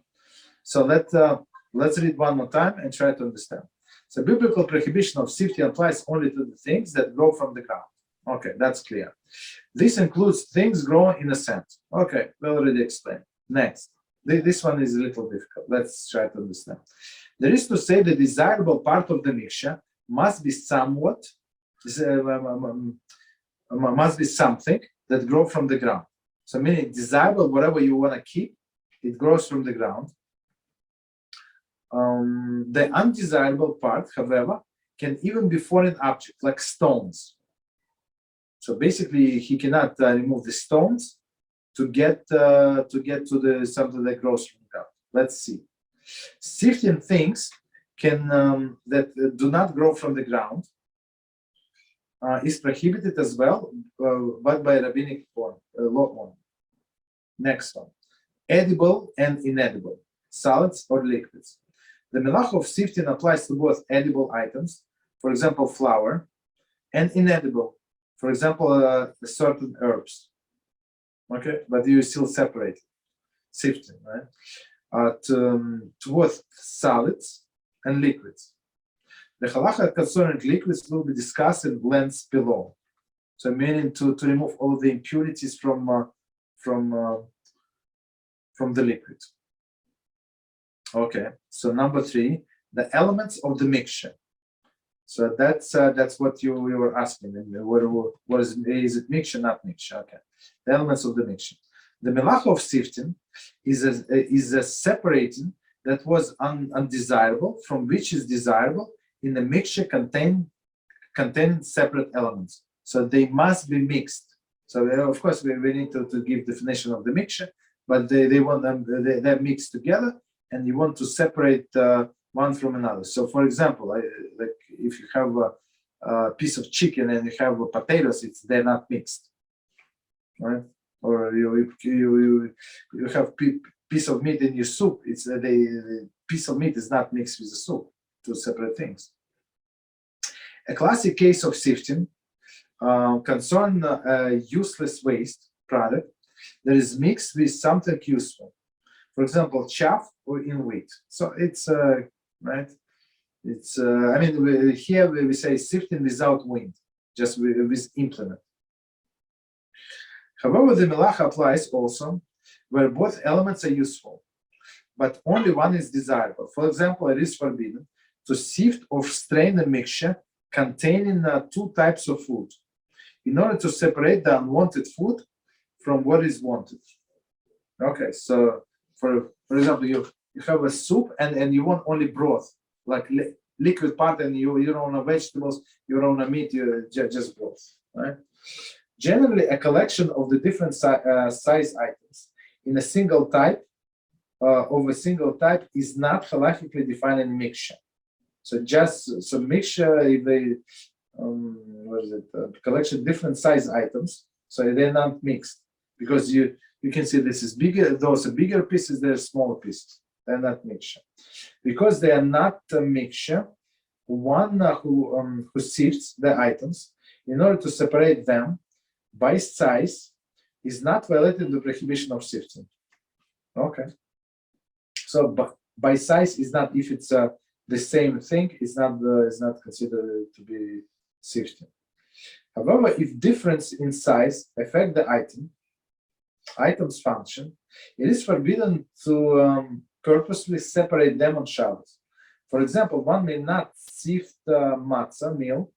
So let's read one more time and try to understand. So biblical prohibition of sifting applies only to the things that grow from the ground. Okay, that's clear. This includes things growing in the sand. Okay, we already explained. Next, this one is a little difficult. Let's try to understand. There is to say the desirable part of the mixture must be something that grows from the ground. So meaning desirable, whatever you want to keep, it grows from the ground. The undesirable part, however, can even be foreign objects like stones. So basically, he cannot remove the stones to get to the something that grows from the ground. Let's see. Sifting things that do not grow from the ground is prohibited as well, but by rabbinic law. Next one: edible and inedible, solids or liquids. The melach of sifting applies to both edible items, for example, flour, and inedible, for example, certain herbs. Okay, but you still separate sifting, right? To both solids and liquids. The halacha concerning liquids will be discussed in blends below. So, meaning to remove all the impurities from the liquid. Okay, so number 3, the elements of the mixture. So that's what you were asking. What is it mixture, not mixture? Okay, the elements of the mixture. The melach of sifting is a separating that was undesirable from which is desirable in the mixture containing separate elements. So they must be mixed. So of course we need to give definition of the mixture, but they want them they're mixed together, and you want to separate one from another. So for example, like if you have a piece of chicken and you have potatoes, they're not mixed, right? Or you have piece of meat in your soup. The piece of meat is not mixed with the soup. Two separate things. A classic case of sifting concern useless waste product that is mixed with something useful. For example, chaff or in wheat. So it's right. It's I mean here we say sifting without wind, just with implement. However, the melacha applies also where both elements are useful, but only one is desirable. For example, it is forbidden to sift or strain a mixture containing two types of food in order to separate the unwanted food from what is wanted. Okay, so for example, you have a soup and you want only broth, like liquid part, and you don't want vegetables, you don't want meat, you just broth, right? Generally, a collection of the different size items in a single type is not halakhically defined in mixture. So mixture, if they collection different size items, so they're not mixed, because you can see this is bigger, those are bigger pieces, they're smaller pieces, they're not mixture. Because they are not a mixture, one who sifts the items in order to separate them by size is not violating the prohibition of sifting. Okay. So by size is not, if it's the same thing, is not considered to be sifting. However, if difference in size affect the item's function, it is forbidden to purposely separate them on Shabbos. For example, one may not sift matzah meal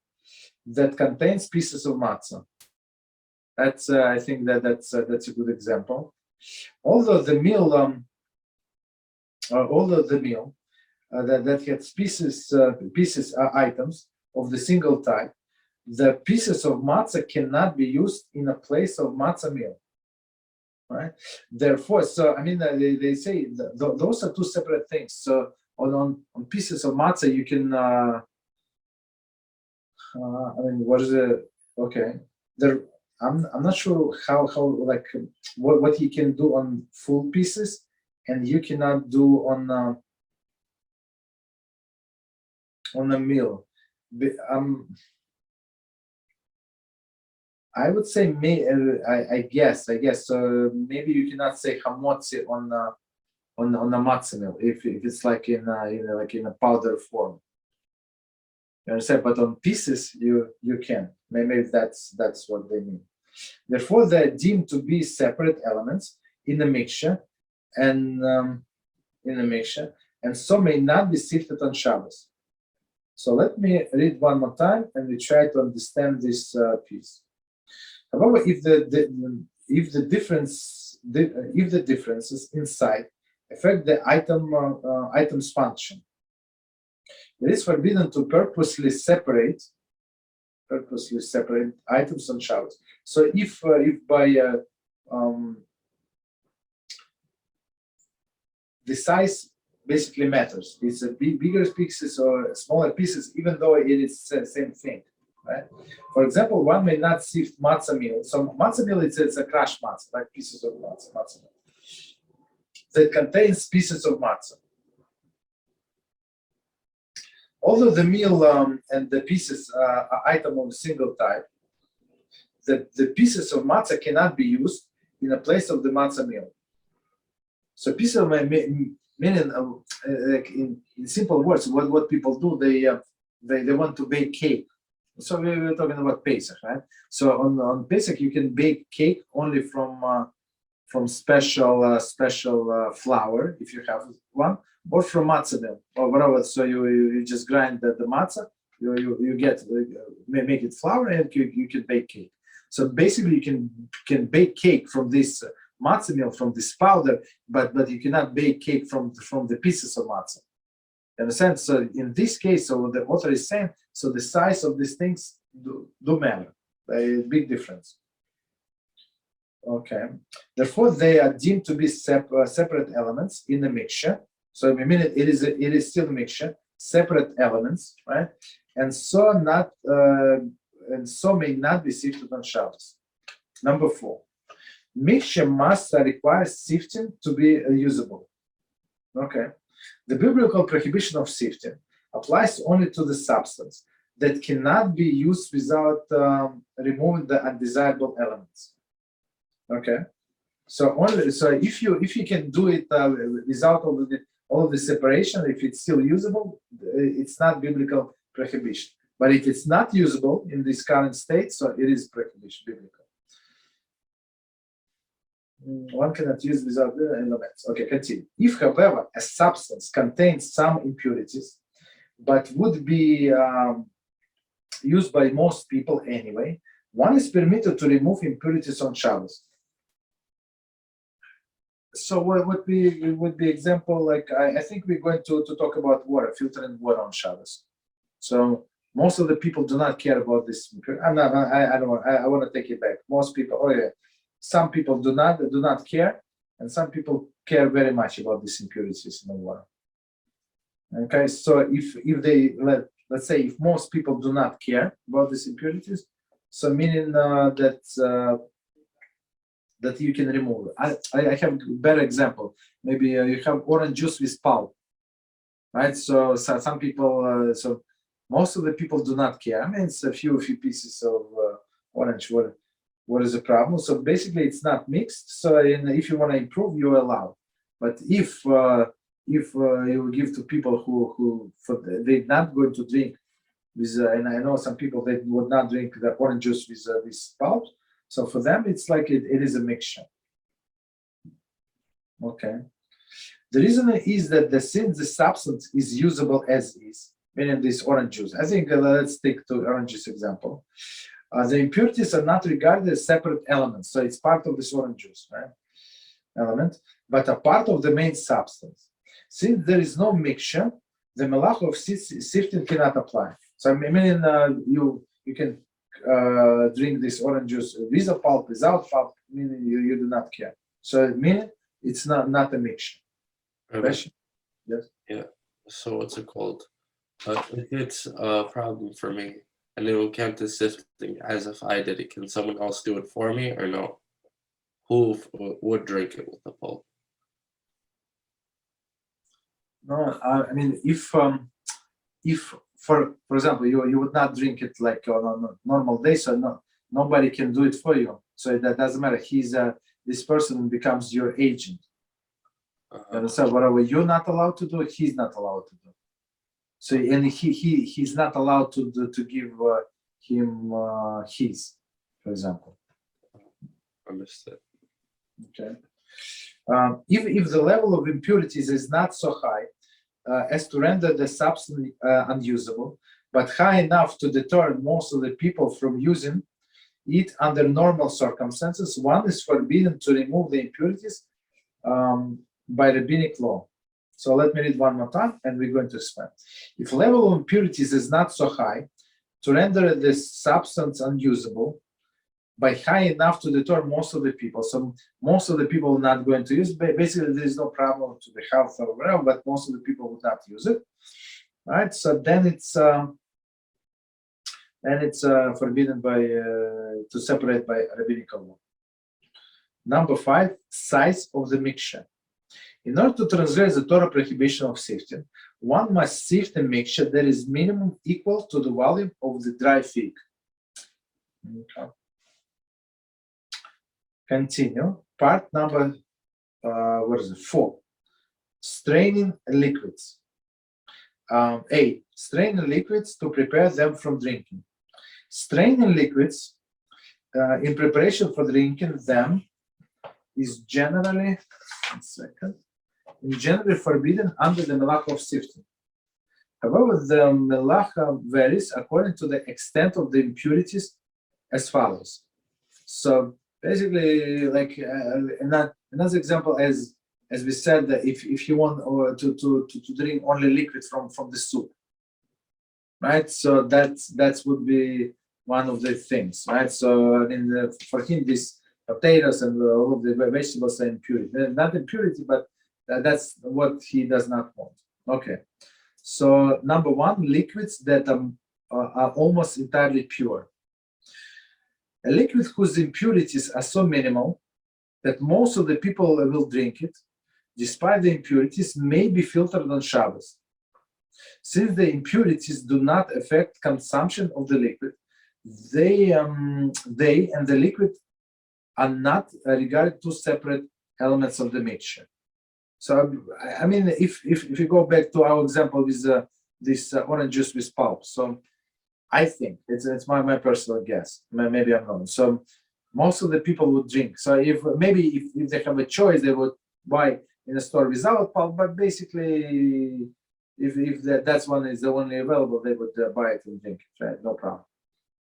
that contains pieces of matzah. That's I think that's a good example. Although the meal that has pieces items of the single type, the pieces of matzah cannot be used in a place of matzah meal. Right. Therefore, so I mean, they say those are two separate things. So on pieces of matzah, you can. I mean, what is it? Okay, there. I'm not sure how like what you can do on full pieces, and you cannot do on a meal. I would say I guess maybe you cannot say hamotzi on a matzah meal if it's like in a powder form. You understand? But on pieces you can. Maybe that's what they mean. Therefore, they're deemed to be separate elements in a mixture, and so may not be sifted on Shabbos. So let me read one more time, and we try to understand this piece. However, if the differences inside affect the item's function, it is forbidden to purposely separate items on Shabbos. So if by the size basically matters, it's a bigger pieces or smaller pieces, even though it is the same thing. Right? For example, one may not sift matzah meal. So matzah meal, it's a crushed matzah, like pieces of matzah meal, that contains pieces of matzah. Although the meal and the pieces are item of a single type, the pieces of matzah cannot be used in a place of the matzah meal. So pieces of meaning, like in simple words, what people do, they want to bake cake. So we were talking about Pesach, right? So on Pesach you can bake cake only from special flour if you have one, or from matzah meal or whatever. So you just grind the matzah, you get make it flour, and you can bake cake. So basically you can bake cake from this matzah meal, from this powder, but you cannot bake cake from the pieces of matzah. You understand? So in this case, so the author is saying, so the size of these things do matter. A big difference. Okay. Therefore, they are deemed to be separate elements in the mixture. So I mean, it is still a mixture, separate elements, right? And so may not be sifted on Shabbos. Number 4, mixture must require sifting to be usable. Okay. The biblical prohibition of sifting applies only to the substance that cannot be used without removing the undesirable elements. Okay, so if you can do it without all of the separation, if it's still usable, it's not biblical prohibition. But if it's not usable in this current state, so it is prohibition biblical. one cannot use without the elements. Okay, continue. If, however, a substance contains some impurities, but would be used by most people anyway, one is permitted to remove impurities on Shabbos. So what would be example, like I think we're going to talk about water, filtering water on Shabbos. So most of the people do not care about this. I don't want. I want to take it back. Most people, some people do not care, and some people care very much about these impurities in the water. Okay, so if they let's say if most people do not care about these impurities, so meaning that you can remove it. I have a better example. Maybe you have orange juice with pulp, right? So some people, so most of the people do not care. I mean, it's a few pieces of orange. What is the problem? So basically, it's not mixed. So if you want to improve, you allow. But if you give to people who they're not going to drink with, and I know some people that would not drink the orange juice with pulp. So for them, it's like it is a mixture. Okay. The reason is that since the substance is usable as is, meaning this orange juice. I think let's take to orange juice example. The impurities are not regarded as separate elements, so it's part of this orange juice, right? Element, but a part of the main substance. Since there is no mixture, the melach of sifting cannot apply. So meaning you can drink this orange juice with a pulp, without pulp, meaning you do not care. So meaning it's not a mixture. Yes. Yeah. So what's it called? If it's a problem for me, and it will count as sifting as if I did it, can someone else do it for me or no? Who would drink it with the pulp? No, I mean if for example you would not drink it like on a normal day, so nobody can do it for you. So that doesn't matter. This person becomes your agent. And so whatever you're not allowed to do, he's not allowed to do. So and he's not allowed to give him his, for example. Understood. Okay. If the level of impurities is not so high as to render the substance unusable, but high enough to deter most of the people from using it under normal circumstances, one is forbidden to remove the impurities by rabbinic law. So let me read one more time and we're going to expand. If level of impurities is not so high to render the substance unusable, by high enough to deter most of the people. So most of the people are not going to use it. Basically, there is no problem to the health or whatever, but most of the people would not use it. Right? So then it's forbidden to separate by rabbinical law. Number 5, size of the mixture. In order to transgress the Torah prohibition of sifting, one must sift a mixture that is minimum equal to the volume of the dry fig. Okay. Continue. Part number 4. Straining liquids. A. Straining liquids to prepare them from drinking. Straining liquids in preparation for drinking them is generally forbidden under the melacha of sifting. However, the melacha varies according to the extent of the impurities as follows. So basically, like another example, as we said, that if you want to drink only liquid from the soup, right? So that would be one of the things, right? So for him, these potatoes and all of the vegetables are impurity, not impurity, but that's what he does not want. Okay. So number 1, liquids that are almost entirely pure. A liquid whose impurities are so minimal that most of the people will drink it, despite the impurities, may be filtered on Shabbos. Since the impurities do not affect consumption of the liquid, they and the liquid are not regarded two separate elements of the mixture. So, I mean, if you go back to our example with this orange juice with pulp, so I think it's my personal guess. Maybe I'm wrong. So most of the people would drink. So if they have a choice, they would buy in a store without pulp. But basically, if that's one is the only available, they would buy it and drink it. Right? No problem.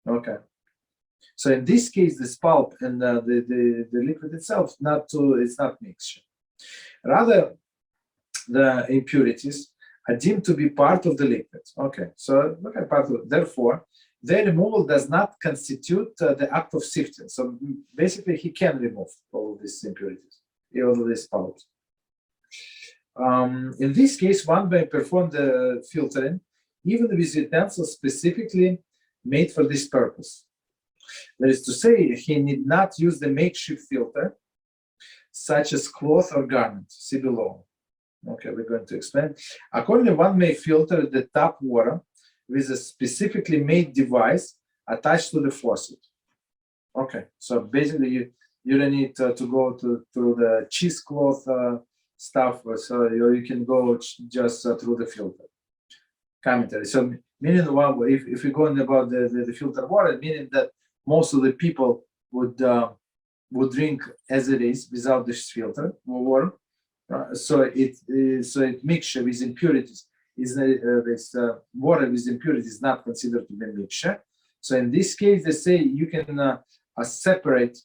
Okay. So in this case, this pulp and the liquid itself, it's not mixture. Rather, the impurities are deemed to be part of the liquid. Okay, so look at part of it. Therefore, their removal does not constitute the act of sifting. So basically, he can remove all of these impurities, all of these pulps. In this case, one may perform the filtering even with utensils specifically made for this purpose. That is to say, he need not use the makeshift filter, such as cloth or garment. See below. Okay, we're going to explain. Accordingly, one may filter the tap water with a specifically made device attached to the faucet. Okay, so basically, you don't need to go to the cheesecloth stuff, so you can go just through the filter. Commentary. So meaning, if we're going about the filtered water, meaning that most of the people would drink as it is without this filter water. So it mixture with impurities is this water with impurities is not considered to be a mixture. So in this case, they say you can separate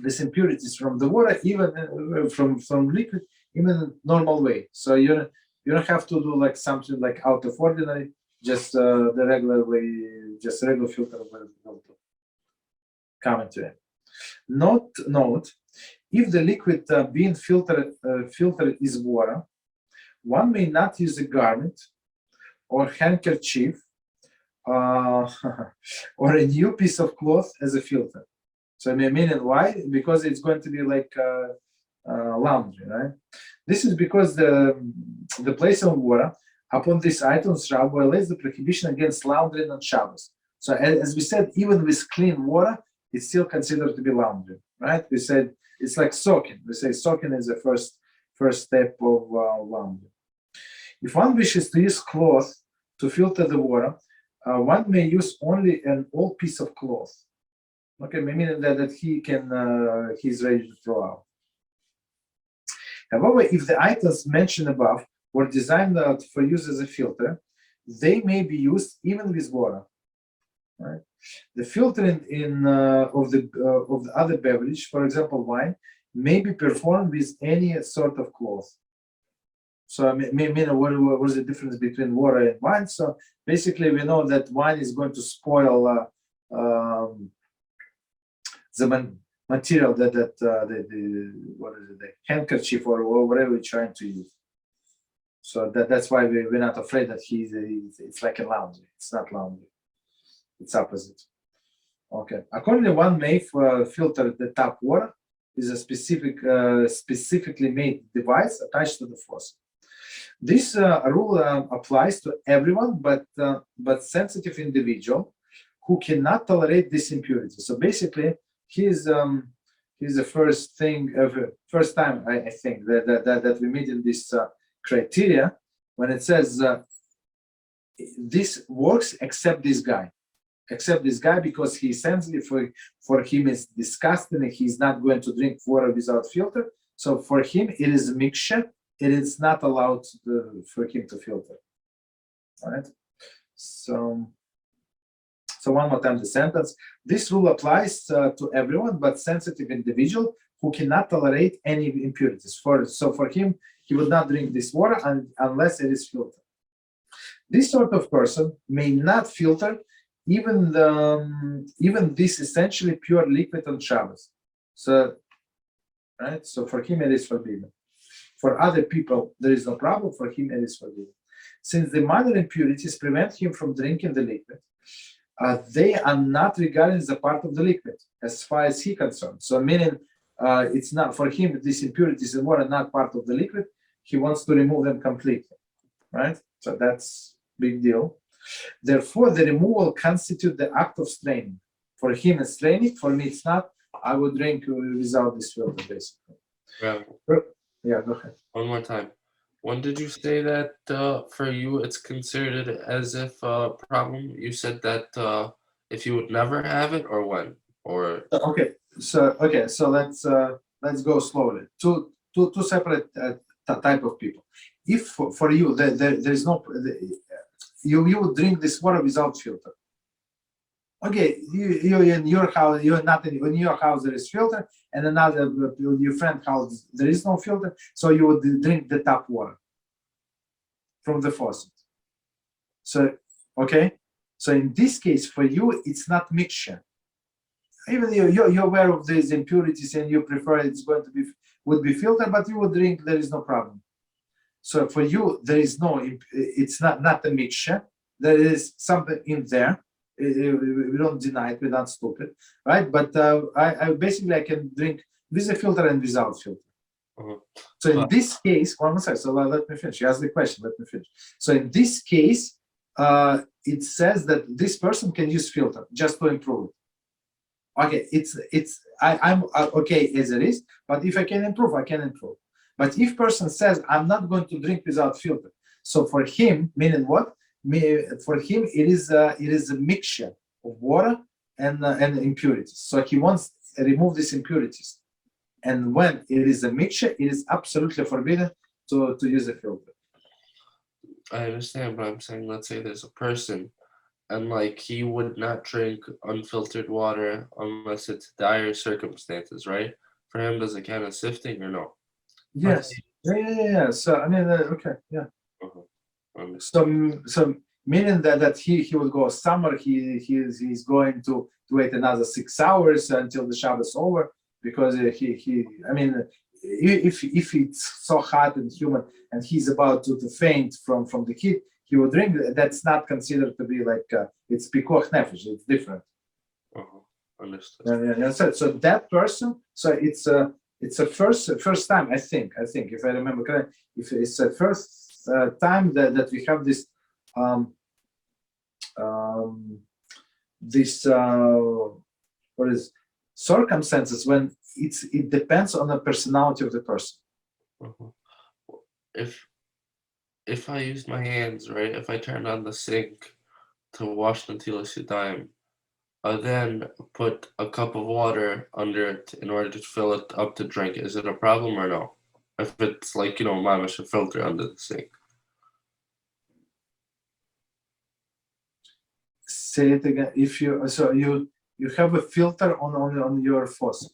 these impurities from the water, even from liquid, even in normal way. So you don't have to do like something like out of ordinary, just the regular way, just regular filter. Commentary. Note: if the liquid being filtered is water, one may not use a garment or handkerchief or a new piece of cloth as a filter. So meaning why? Because it's going to be like laundry, right? This is because the place of water upon these items violates the prohibition against laundering on Shabbos. So as we said, even with clean water, it's still considered to be laundry, right? We said it's like soaking. We say soaking is the first step of laundry. If one wishes to use cloth to filter the water, one may use only an old piece of cloth. Okay, meaning that he's ready to throw out. However, if the items mentioned above were designed for use as a filter, they may be used even with water. Right? The filtering of the other beverage, for example, wine, may be performed with any sort of cloth. So what is the difference between water and wine? So basically, we know that wine is going to spoil the material that the handkerchief or whatever we're trying to use. So that's why we're not afraid that it's like a laundry. It's not laundry. It's opposite. Okay. Accordingly, one may filter the tap water with a specifically made device attached to the faucet. This rule applies to everyone, but sensitive individual who cannot tolerate this impurity. So basically, he's the first time I think that we meet in this criteria when it says this works except this guy. Except this guy, because he essentially for him is disgusting and he's not going to drink water without filter. So for him it is a mixture. It is not allowed for him to filter. All right. So one more time the sentence. This rule applies to everyone, but sensitive individual who cannot tolerate any impurities. So for him, he would not drink this water unless it is filtered. This sort of person may not filter even this essentially pure liquid on Shabbos. So, right. So for him it is forbidden. For other people there is no problem. For him it is forbidden. Since the minor impurities prevent him from drinking the liquid, they are not regarded as a part of the liquid as far as he's concerned. So meaning it's not for him. These impurities in water are not part of the liquid. He wants to remove them completely. Right. So that's big deal. Therefore, the removal constitutes the act of straining. For him, it's straining. For me, it's not. I would drink without this filter, basically. Yeah, go ahead. One more time. When did you say that for you it's considered as if a problem? You said that if you would never have it, or when? or Okay, so let's go slowly. Two separate type of people. If for you there is no, you would drink this water without filter. Okay, you in your house, you're not in your house there is filter, and another your friend house there is no filter, so you would drink the tap water from the faucet. So okay, so in this case for you it's not mixture. Even you're aware of these impurities and you prefer it's going to be would be filtered, but you would drink, there is no problem. So for you there is no, it's not a mixture, there is something in there. We don't deny it, we're not stupid, right? But I basically I can drink with a filter and without filter. So in this case, one more second, so let me finish. You asked the question, let me finish. So in this case, it says that this person can use filter just to improve it. Okay, I'm okay as it is, but if I can improve, I can improve. But if person says I'm not going to drink without filter, so for him, meaning what? For him, it is a mixture of water and impurities. So he wants to remove these impurities, and when it is a mixture, it is absolutely forbidden to use a filter. I understand, but I'm saying, let's say there's a person, and like he would not drink unfiltered water unless it's dire circumstances, right? For him, does it count as sifting or no? Yes. Yeah. So I mean, okay, yeah. So meaning that he will go summer, he's going to wait another 6 hours until the Shabbat is over, because he I mean, if it's so hot and humid and he's about to faint from the heat, he will drink. That's not considered to be like it's pikuach nefesh. It's different. Understood. Yeah. So that person. So it's a first time. I think if I remember correctly, if it's the first time that we have this what is circumstances when it depends on the personality of the person. If I use my hands, right, if I turn on the sink to wash Netilas Yadayim, I then put a cup of water under it in order to fill it up to drink, is it a problem or no? If it's like, mamash, a filter under the sink. Say it again. If you have a filter on your faucet,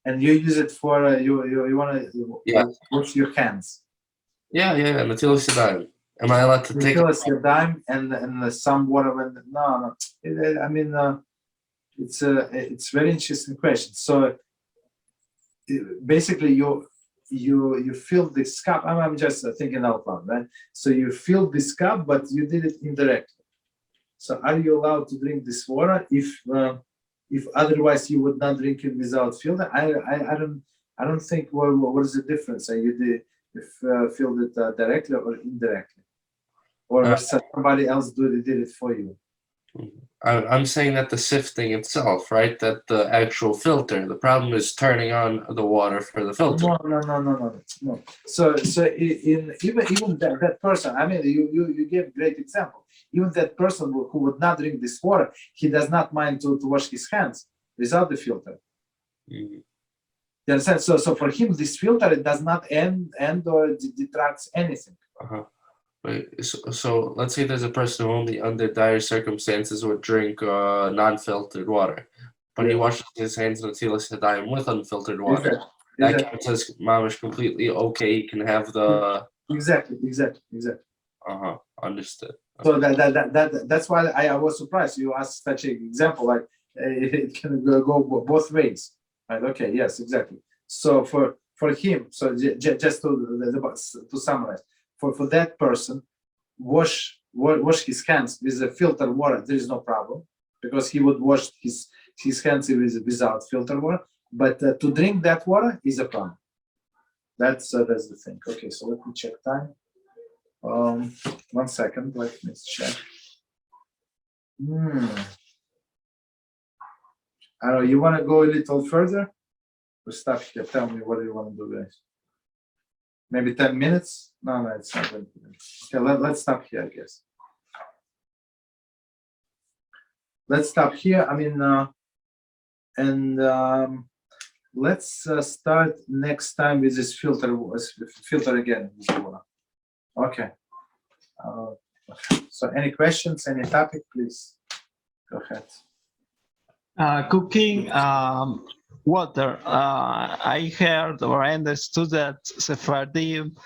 and you use it for you want to wash your hands. Yeah. Netilas Yadayim. Am I allowed to take Netilas Yadayim and some water? No. I mean, it's a very interesting question. So basically, you fill this cup. I'm just thinking out loud, right? So you fill this cup, but you did it indirectly. So are you allowed to drink this water if otherwise you would not drink it without filter? I don't think what is the difference? You filled it directly or indirectly, or somebody else did it for you? I'm saying that the sifting itself, right? That the actual filter. The problem is turning on the water for the filter. No. So even that person. I mean, you gave a great example. Even that person who would not drink this water, he does not mind to wash his hands without the filter. You understand? So for him, this filter, it does not end or detracts anything. Right. So let's say there's a person who only under dire circumstances would drink non-filtered water, but he washes his hands in Netilas Yadayim with unfiltered water. That counts as mamish completely okay. He can have the exactly. Understood. So that's why I was surprised you asked such an example. Like it can go both ways, right? Okay, yes, exactly. So for him, so just to summarize, for that person, wash his hands with the filtered water. There is no problem because he would wash his hands without filtered water. But to drink that water is a problem. That's the thing. Okay, so let me check time. 1 second, let me check. I don't know, you want to go a little further? Or stop here? Tell me what do you want to do, guys? Maybe 10 minutes? No, it's not 20 minutes. Okay, let's stop here, I guess. Let's stop here. I mean, And let's start next time with this filter again. Okay. So any questions, any topic, please go ahead. Cooking water. I heard or I understood that Sephardim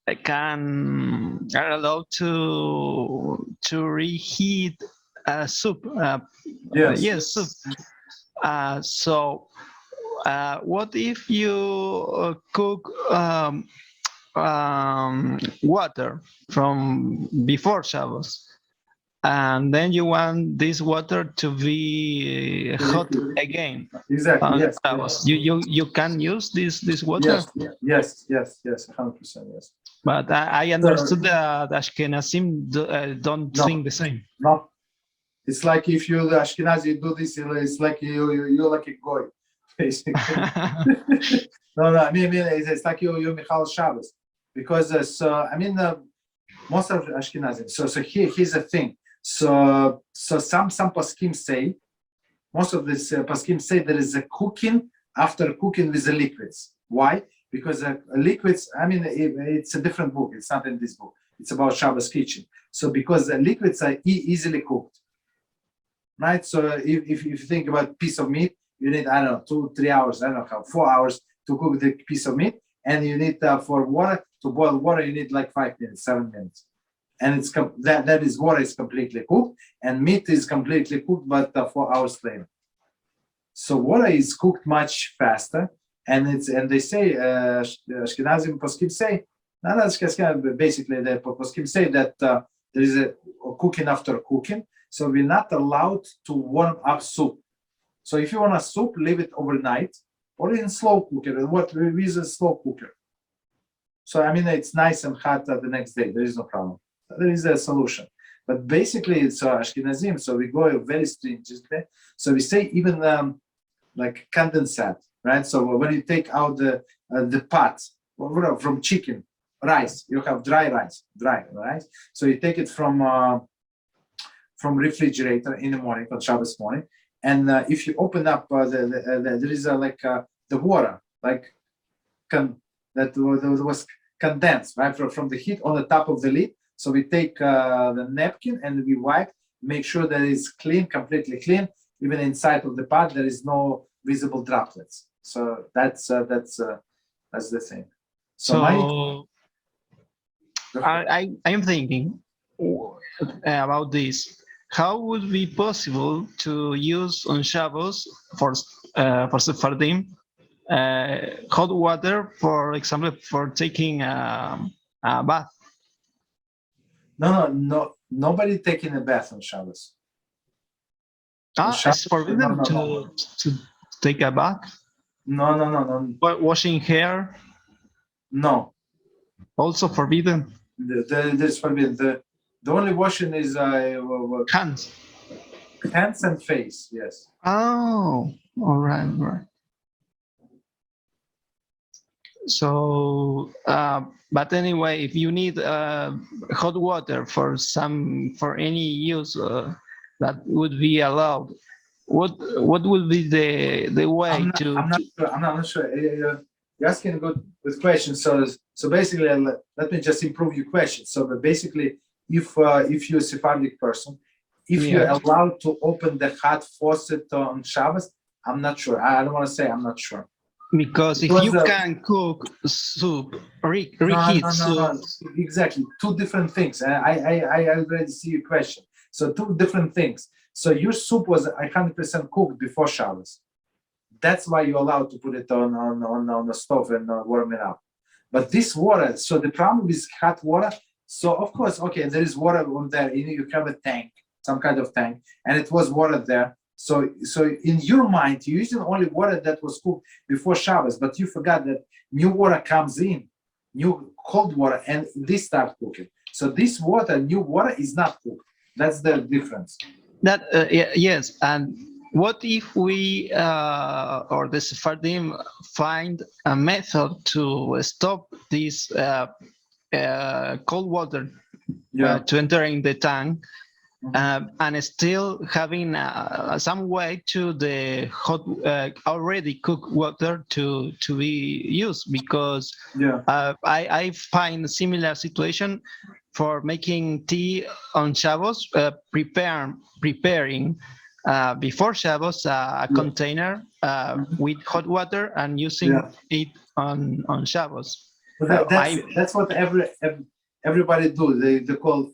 are allowed to reheat soup. Yes. Soup. So what if you cook water from before Shabbos, and then you want this water to be hot again? Exactly. Yes. Shabbos. You can use this water. Yes. 100%. Yes. But I understood that Ashkenazim don't think the same. No. It's like if you the Ashkenazi do this, it's like you're like a goy, basically. No. I mean, it's like you Michal Shabbos, because most of Ashkenazim. So here's the thing. So some poskim say, most of this poskim say there is a cooking after cooking with the liquids. Why? Because liquids. It's a different book. It's not in this book. It's about Shabbos kitchen. So because the liquids are easily cooked. Right, so if you think about piece of meat, you need 2-3 hours, 4 hours to cook the piece of meat, and you need for water to boil water, you need like 5 minutes, 7 minutes, and it's that is water is completely cooked, and meat is completely cooked, but 4 hours later. So water is cooked much faster, and they say Ashkenazim poskim say, basically the poskim say that there is a cooking after cooking. So we're not allowed to warm up soup. So if you want a soup, leave it overnight or in slow cooker. And what we use a slow cooker. So it's nice and hot the next day. There is no problem. There is a solution. But basically, it's Ashkenazim. So we go very stringently. So we say even like condensate, right? So when you take out the pot from chicken, rice, you have dry rice. So you take it from refrigerator in the morning, on Shabbos morning, and if you open up, there is the water, that was condensed, right, from the heat on the top of the lid. So we take the napkin and we wipe, make sure that it's clean, completely clean. Even inside of the pot, there is no visible droplets. So that's the thing. I'm thinking about this. How would it be possible to use on Shabbos for Sephardim hot water, for example, for taking a bath? No. Nobody taking a bath on Shabbos. It's forbidden to take a bath? No. Washing hair? No. Also forbidden? There's forbidden. The only washing is hands and face. Yes. Oh, all right. So, but anyway, if you need hot water for any use that would be allowed, what would be the way I'm not sure. You're asking a good question. So basically, let me just improve your question. So basically, if you're a Sephardic person, if you're allowed to open the hot faucet on Shabbos, I'm not sure. I don't want to say I'm not sure. Because if you can cook soup, reheat soup. No. Exactly. Two different things. I already see your question. So two different things. So your soup was 100% cooked before Shabbos. That's why you're allowed to put it on the stove and warm it up. But this water, so the problem with hot water, so of course, okay, there is water on there. You have a tank, some kind of tank, and it was water there. So in your mind, you're using only water that was cooked before Shabbos, but you forgot that new water comes in, new cold water, and this starts cooking. So this water, new water, is not cooked. That's the difference. Yes, and what if we or the Sephardim find a method to stop this cold water to enter in the tank, and still having some way to the hot, already cooked water to be used, because I find a similar situation for making tea on Shabbos, preparing before Shabbos a container with hot water and using it on Shabbos. But that's what everybody do. They call it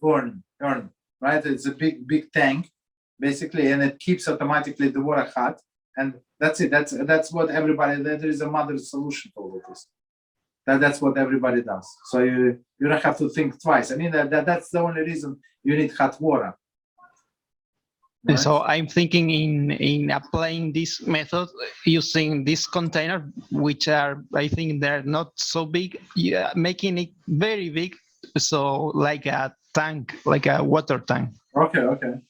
urn, right? It's a big tank, basically, and it keeps automatically the water hot, and that's it. That's what everybody. There is a modern solution for all this. That's what everybody does. So you don't have to think twice. I mean that's the only reason you need hot water. Right? So I'm thinking in applying this method using this container, which are, I think they're not so big, making it very big, so like a tank, like a water tank. Okay.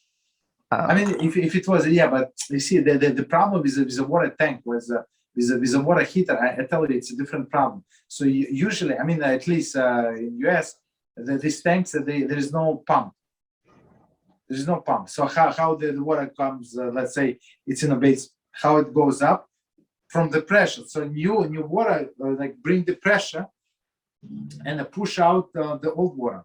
I mean, if it was, but you see, the problem with a water tank was with a water heater. I tell you, it's a different problem. So usually, I mean, at least in US, these tanks, there is no pump. There's no pump. So how the water comes, let's say it's in a base, how it goes up from the pressure. So new water like bring the pressure and push out the old water.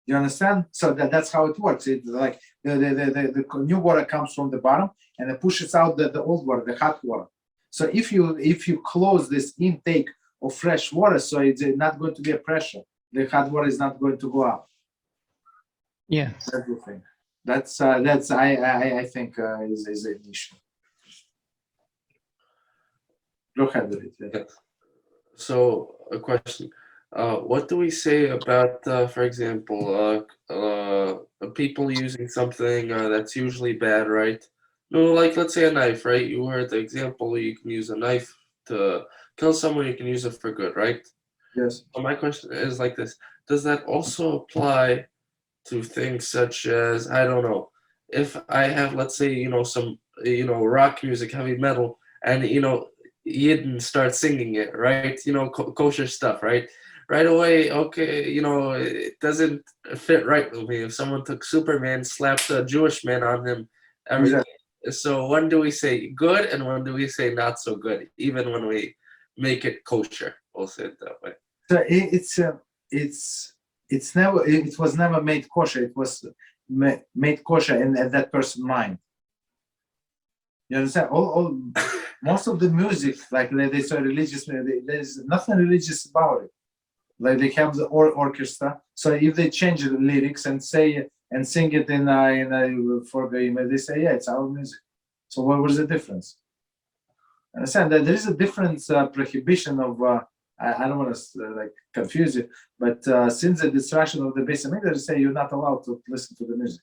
You understand? So that's how it works. It's like the new water comes from the bottom and it pushes out the old water, the hot water. So if you close this intake of fresh water, so it's not going to be a pressure. The hot water is not going to go up. Yeah, that's the thing. That's I think is an issue. Go ahead with it. Yeah. So a question: what do we say about, for example, people using something that's usually bad, right? No, like let's say a knife, right? You heard the example. You can use a knife to kill someone. You can use it for good, right? Yes. So my question is like this: does that also apply to things such as, I don't know, if I have, let's say, some, rock music, heavy metal, and, Yidden start singing it, right? Kosher stuff, right? Right away, okay, it doesn't fit right with me. If someone took Superman, slapped a Jewish man on him, everything. Exactly. So when do we say good and when do we say not so good, even when we make it kosher? We'll say it that way. So it was never made kosher. It was made kosher in that person's mind. You understand? Most of the music, like they say religious, there's nothing religious about it. Like they have the orchestra. So if they change the lyrics and say and sing it for the, they say, it's our music. So what was the difference? Understand that there is a difference prohibition of. I don't want to confuse you, but since the destruction of the base of they say you're not allowed to listen to the music,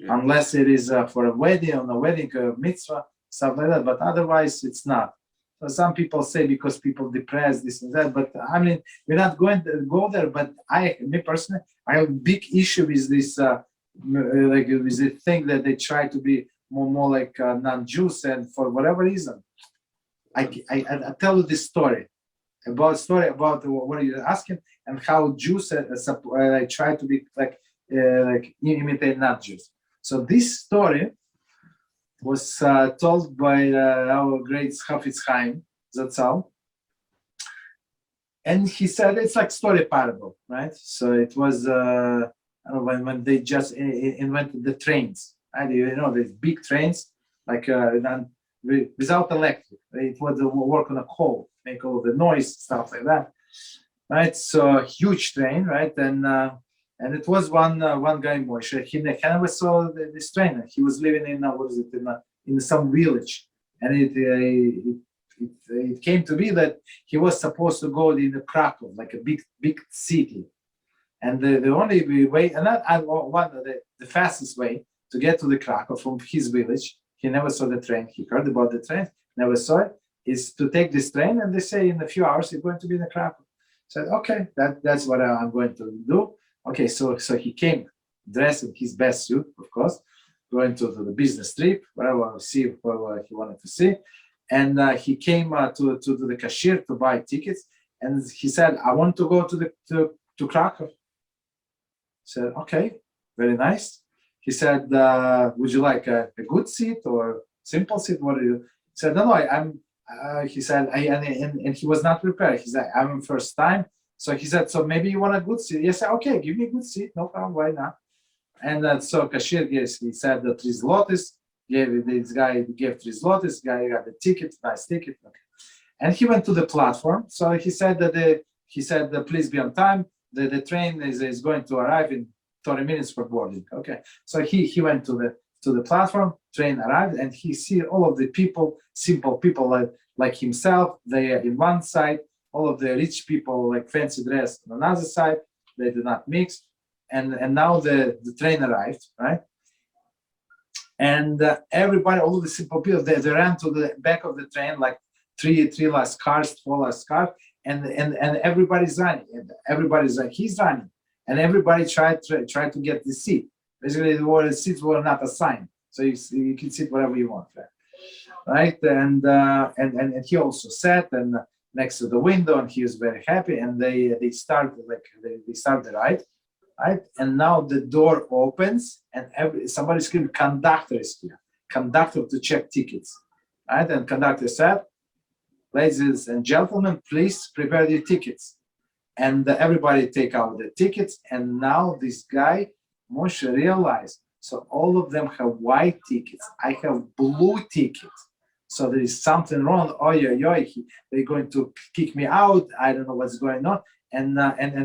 unless it is for a wedding, on a wedding mitzvah, stuff like that. But otherwise, it's not. So some people say because people depressed this and that, but I mean we're not going to go there. But me personally, I have a big issue with this, with the thing that they try to be more like non-Jews, and for whatever reason, I tell you this story. About what you're asking and how Jews try to be like imitate not Jews. So this story was told by our great Chafetz Chaim Zatzal, and he said it's like story parable, right? So it was when they just invented the trains, right? These big trains like without electric. It was work on a coal, make all the noise, stuff like that, right? So huge train, right? And it was one guy, Moshe. He never saw this train. He was living in some village, and it came to be that he was supposed to go in the Krakow, like a big city, and the only way, and the fastest way to get to the Krakow from his village. He never saw the train. He heard about the train, never saw it. Is to take this train, and they say in a few hours you're going to be in the Krakow. Said, okay, that's what I'm going to do. Okay, so he came dressed in his best suit, of course, going to the business trip, whatever he wanted to see, and he came to the cashier to buy tickets, and he said, I want to go to Krakow. Said, okay, very nice. He said, would you like a good seat or simple seat? What do you? He said, no, I'm. He said, and he was not prepared. He said, I'm first time. So he said, so maybe you want a good seat? Yes, okay, give me a good seat, no problem, why not? And so cashier gives, he said, the 3 zlotys. This guy gave 3 zlotys. Guy got the ticket, nice ticket. Okay. And he went to the platform. So he said that please be on time. The train is going to arrive in 30 minutes for boarding. Okay. So he went to the platform. Train arrived, and he see all of the people, simple people like himself. They are in one side. All of the rich people, like fancy dress, on another side. They do not mix. And now the train arrived, right? And everybody, all of the simple people, they ran to the back of the train, like three last cars, 4 last cars, and everybody's running. And everybody's like, he's running, and everybody tried to get the seat. Basically, the seats were not assigned, so you can sit wherever you want, right? And he also sat and next to the window, and he was very happy. And they start the ride. Right? And now the door opens, and somebody screamed, "Conductor is here! Conductor to check tickets!" Right? And conductor said, "Ladies and gentlemen, please prepare your tickets." And everybody take out the tickets. And now this guy, Moshe, realized, so all of them have white tickets. I have blue tickets. So there is something wrong. They're going to kick me out. I don't know what's going on. And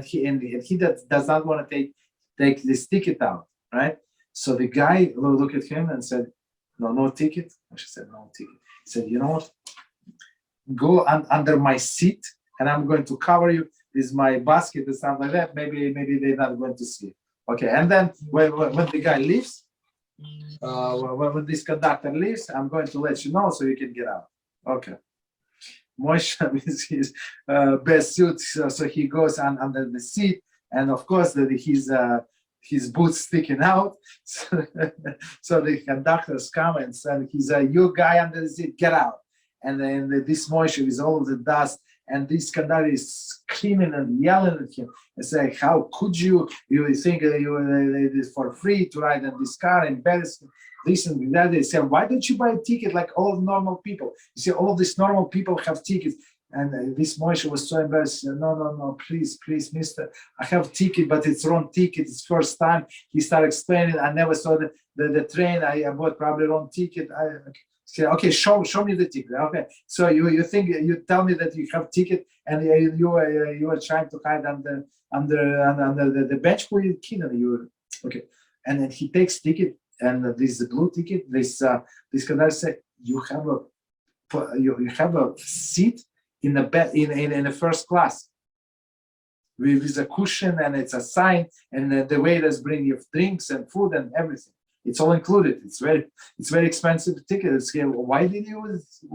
he does not want to take this ticket out, right? So the guy looked at him and said, "No ticket." She said, "No ticket." He said, "You know what? Go under my seat, and I'm going to cover you with my basket and stuff like that. Maybe they're not going to see it." Okay. And then when the guy leaves, when this conductor leaves, I'm going to let you know so you can get out. Okay. Moshe with his best suit, so he goes under the seat, and of course his boots sticking out. So the conductors come and said, "He's you guy under the seat, get out!" And then this Moshe with all of the dust, and this conductor is screaming and yelling at him and saying, "How could you? You think it is for free to ride in this car? Embarrassing." This and that. They said, "Why don't you buy a ticket like all of normal people? You see, all of these normal people have tickets." And this Moshe was so embarrassed. He said, no, please, mister, I have ticket, but it's wrong ticket. It's first time. He started explaining, I never saw the train. I bought probably wrong ticket. I said, "Okay, show me the ticket." Okay, so you think, you tell me that you have ticket, and you are trying to hide under the bench? Who you kidding? You okay? And then he takes ticket. And this blue ticket, this conductor said, you have a seat in the bed in the first class with a cushion, and it's a sign, and the waiters bring you drinks and food and everything. It's all included. It's very expensive ticket. It's here. Why did you?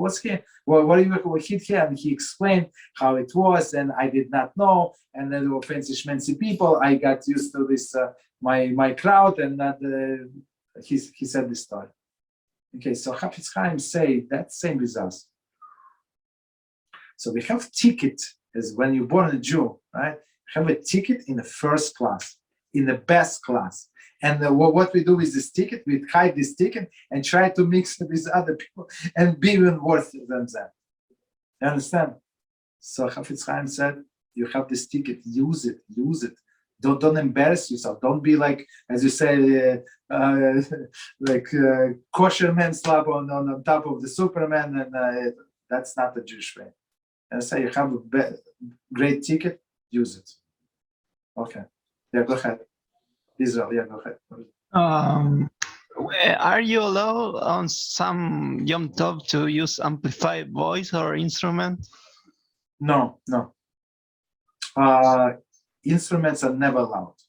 What's here? Well, what do you hit here? And he explained how it was, and I did not know. And then there were fancy schmancy people. I got used to this my crowd, and not he said this story. Okay, so Chafetz Chaim say that same with us. So we have ticket as when you're born a Jew, right? Have a ticket in the first class, in the best class. And what we do with this ticket, we hide this ticket and try to mix it with other people and be even worse than that. You understand? So Chafetz Chaim said, you have this ticket, use it. Don't embarrass yourself. Don't be like, as you say, kosher man slap on top of the Superman, and that's not the Jewish way. And say you have a great ticket, use it. Okay. Yeah, go ahead. Israel, yeah, go ahead. Are you allowed on some Yom Tov to use amplified voice or instrument? No. Instruments are never allowed.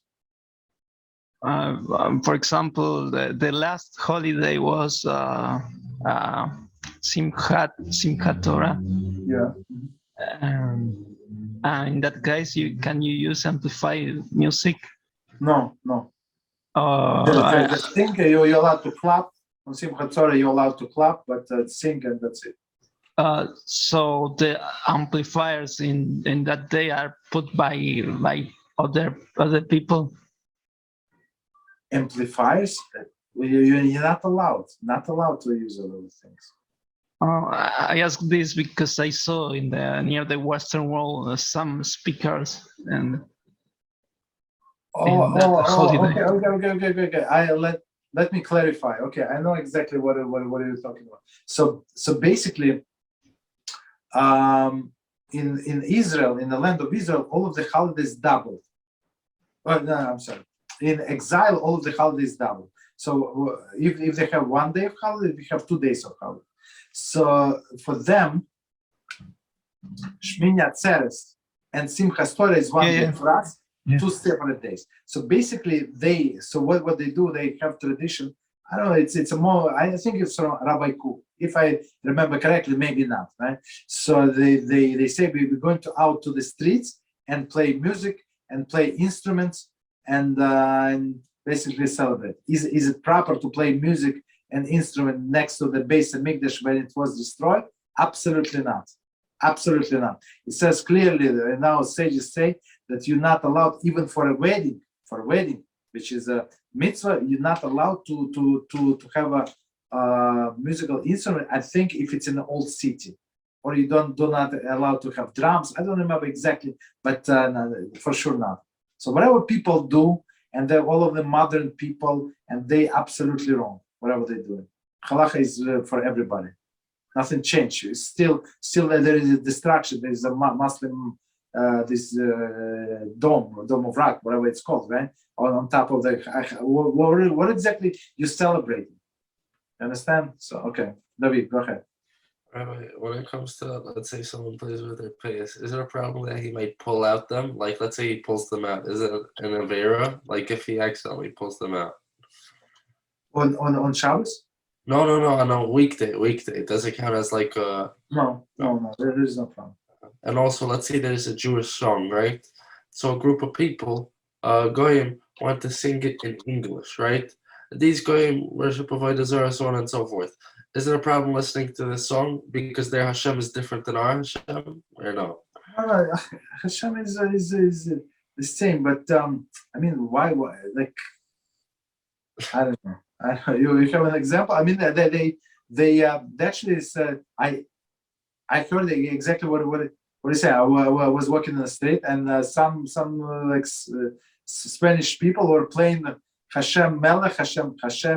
For example, the last holiday was Simchat Torah. Yeah. In that case, can you use amplified music? No. The thing, you're allowed to clap. On Simchat Torah, you're allowed to clap, but sing, and that's it. So the amplifiers in that day are put by other people. amplifiers, you're not allowed to use all those things. I ask this because I saw in the near the Western world some speakers and holiday. Okay. Let me clarify. Okay, I know exactly what you're talking about. So basically, in Israel, in the land of Israel, all of the holidays doubled. Oh, no, I'm sorry. In exile, all of the holidays doubled. So if they have 1 day of holiday, we have 2 days of holiday. So for them, Shmini Atzeres and Simchas Torah is 1 day. For us, 2 separate days. So basically, what they do, they have tradition. I don't know. It's a more. I think it's from Rabbi Cook, if I remember correctly. Maybe not, right? So they say we're going out to the streets and play music and play instruments and basically celebrate. Is it proper to play music and instrument next to the base of Mikdash when it was destroyed? Absolutely not. Absolutely not. It says clearly, and now sages say that you're not allowed, even for a wedding, which is a mitzvah, you're not allowed to have a musical instrument. I think if it's in an old city, or you not allowed to have drums. I don't remember exactly, but no, for sure not. So whatever people do, and they're all of the modern people, and they absolutely wrong, whatever they're doing. Halacha is for everybody. Nothing changed. It's still there is a destruction. There is a Muslim this dome of rock, whatever it's called, right? On top of the what exactly you celebrating? You understand? So okay, David, go ahead. Rabbi, when it comes to, let's say someone plays with their payas, is there a problem that he might pull out them? Like, let's say he pulls them out. Is it an avera? Like, if he accidentally pulls them out? On Shabbos? No, on a weekday. Does it count as like a... No, there is no problem. And also, let's say there's a Jewish song, right? So a group of people, Goyim, want to sing it in English, right? These Goyim worship Avodah Zarah, so on and so forth. Is there a problem listening to this song because their HaShem is different than our HaShem, or no? No, HaShem is the same, but I mean, why? Like, I don't know. You have an example? I mean, they actually said, I heard exactly what you say. I was walking in the street, and some Spanish people were playing Hashem Melech, Hashem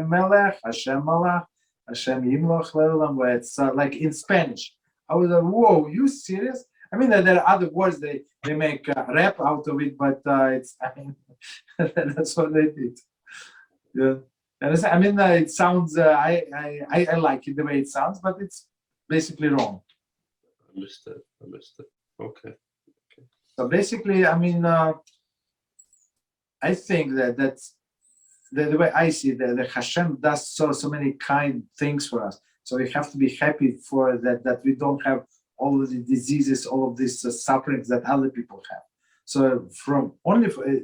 Melech, Hashem Malach, Hashem Yimloch Le'olam. It's like in Spanish. I was like, whoa, you serious? I mean, there are other words they make rap out of it, but it's, I mean, that's what they did. Yeah. I mean, it sounds. I like it the way it sounds, but it's basically wrong. Understood. Okay. So basically, I mean, I think that's the way I see that Hashem does so many kind things for us. So we have to be happy for that we don't have all of the diseases, all of these sufferings that other people have. So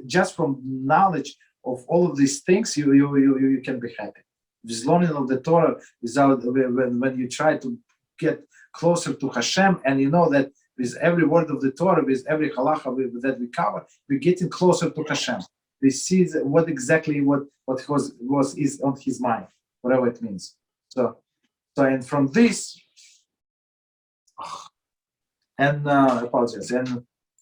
just from knowledge of all of these things, you can be happy. This learning of the Torah, when you try to get closer to Hashem, and you know that with every word of the Torah, with every halacha that we cover, we're getting closer to Hashem. We see what exactly is on his mind, whatever it means. So and from this, and apologize,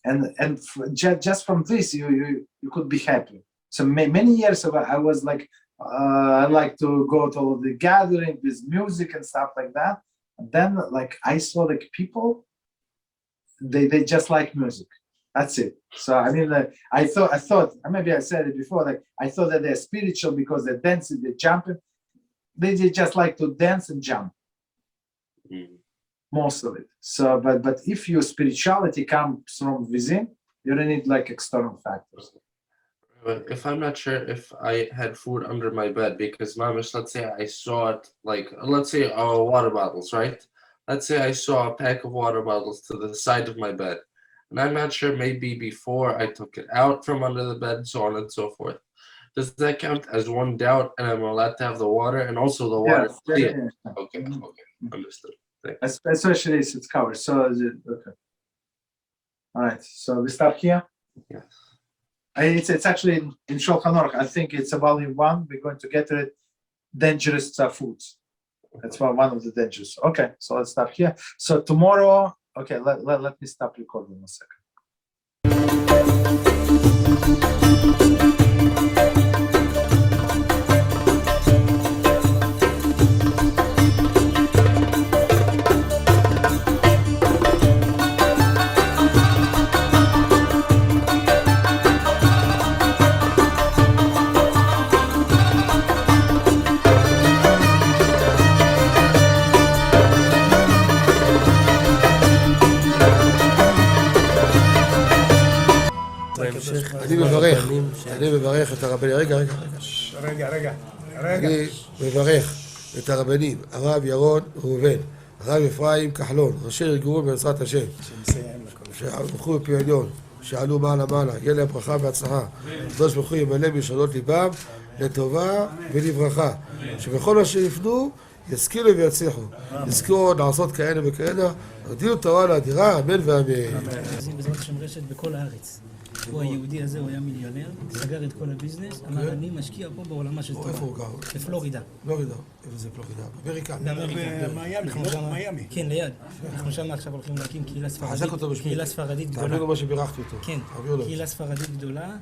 and just from this, you could be happy. So many years ago, I was like, I like to go to all of the gathering with music and stuff like that. And then, like, I saw like people, they just like music. That's it. So I mean, I thought maybe I said it before. Like, I thought that they're spiritual because they're dancing, they're jumping. They just like to dance and jump. Most of it. So, but if your spirituality comes from within, you don't need like external factors. But if I'm not sure if I had food under my bed, because mamish, let's say I saw it, like, let's say water bottles, right? Let's say I saw a pack of water bottles to the side of my bed, and I'm not sure, maybe before I took it out from under the bed, so on and so forth. Does that count as one doubt, and I'm allowed to have the water, and also the water? Yeah. Okay, understood. Especially if it's covered. So okay. All right. So we stop here. Yes. It's actually in Shulchan Aruch. I think it's a volume 1. We're going to get to it. Dangerous foods. That's one of the dangerous. Okay, so let's start here. So tomorrow, okay, let me stop recording a second. אני מברך את הרבנים, רגע. אני מברך את הרבנים, הרב ירון ראובן, הרב אפרים כחלון, ראשי ארגון בעזרת השם, שהלכו בפי עליון, שעלו מעלה, יהיה להם ברכה והצלחה, הקדוש ברוך הוא ימלא בישועות ליבם לטובה ולברכה, שבכל אשר יפנו ישכילו ויצליחו, יזכרו לעשות כאלה וכאלה, הודיעו תורה לאדירה, אמן ואמן. בעזרת השם רשת בכל הארץ. הוא היהודי הזה, הוא היה מיליונר, סגר את כל הביזנס, אמר אני משקיע פה בעולמה של תורה. איפה הוא גר? בפלורידה. פלורידה, איפה זה פלורידה? באמריקה. מיאמי. כן, ליד. אנחנו שם עכשיו הולכים להקים קהילה ספרדית גדולה. תעבירו מה שבירכתי אותו. כן, קהילה ספרדית גדולה.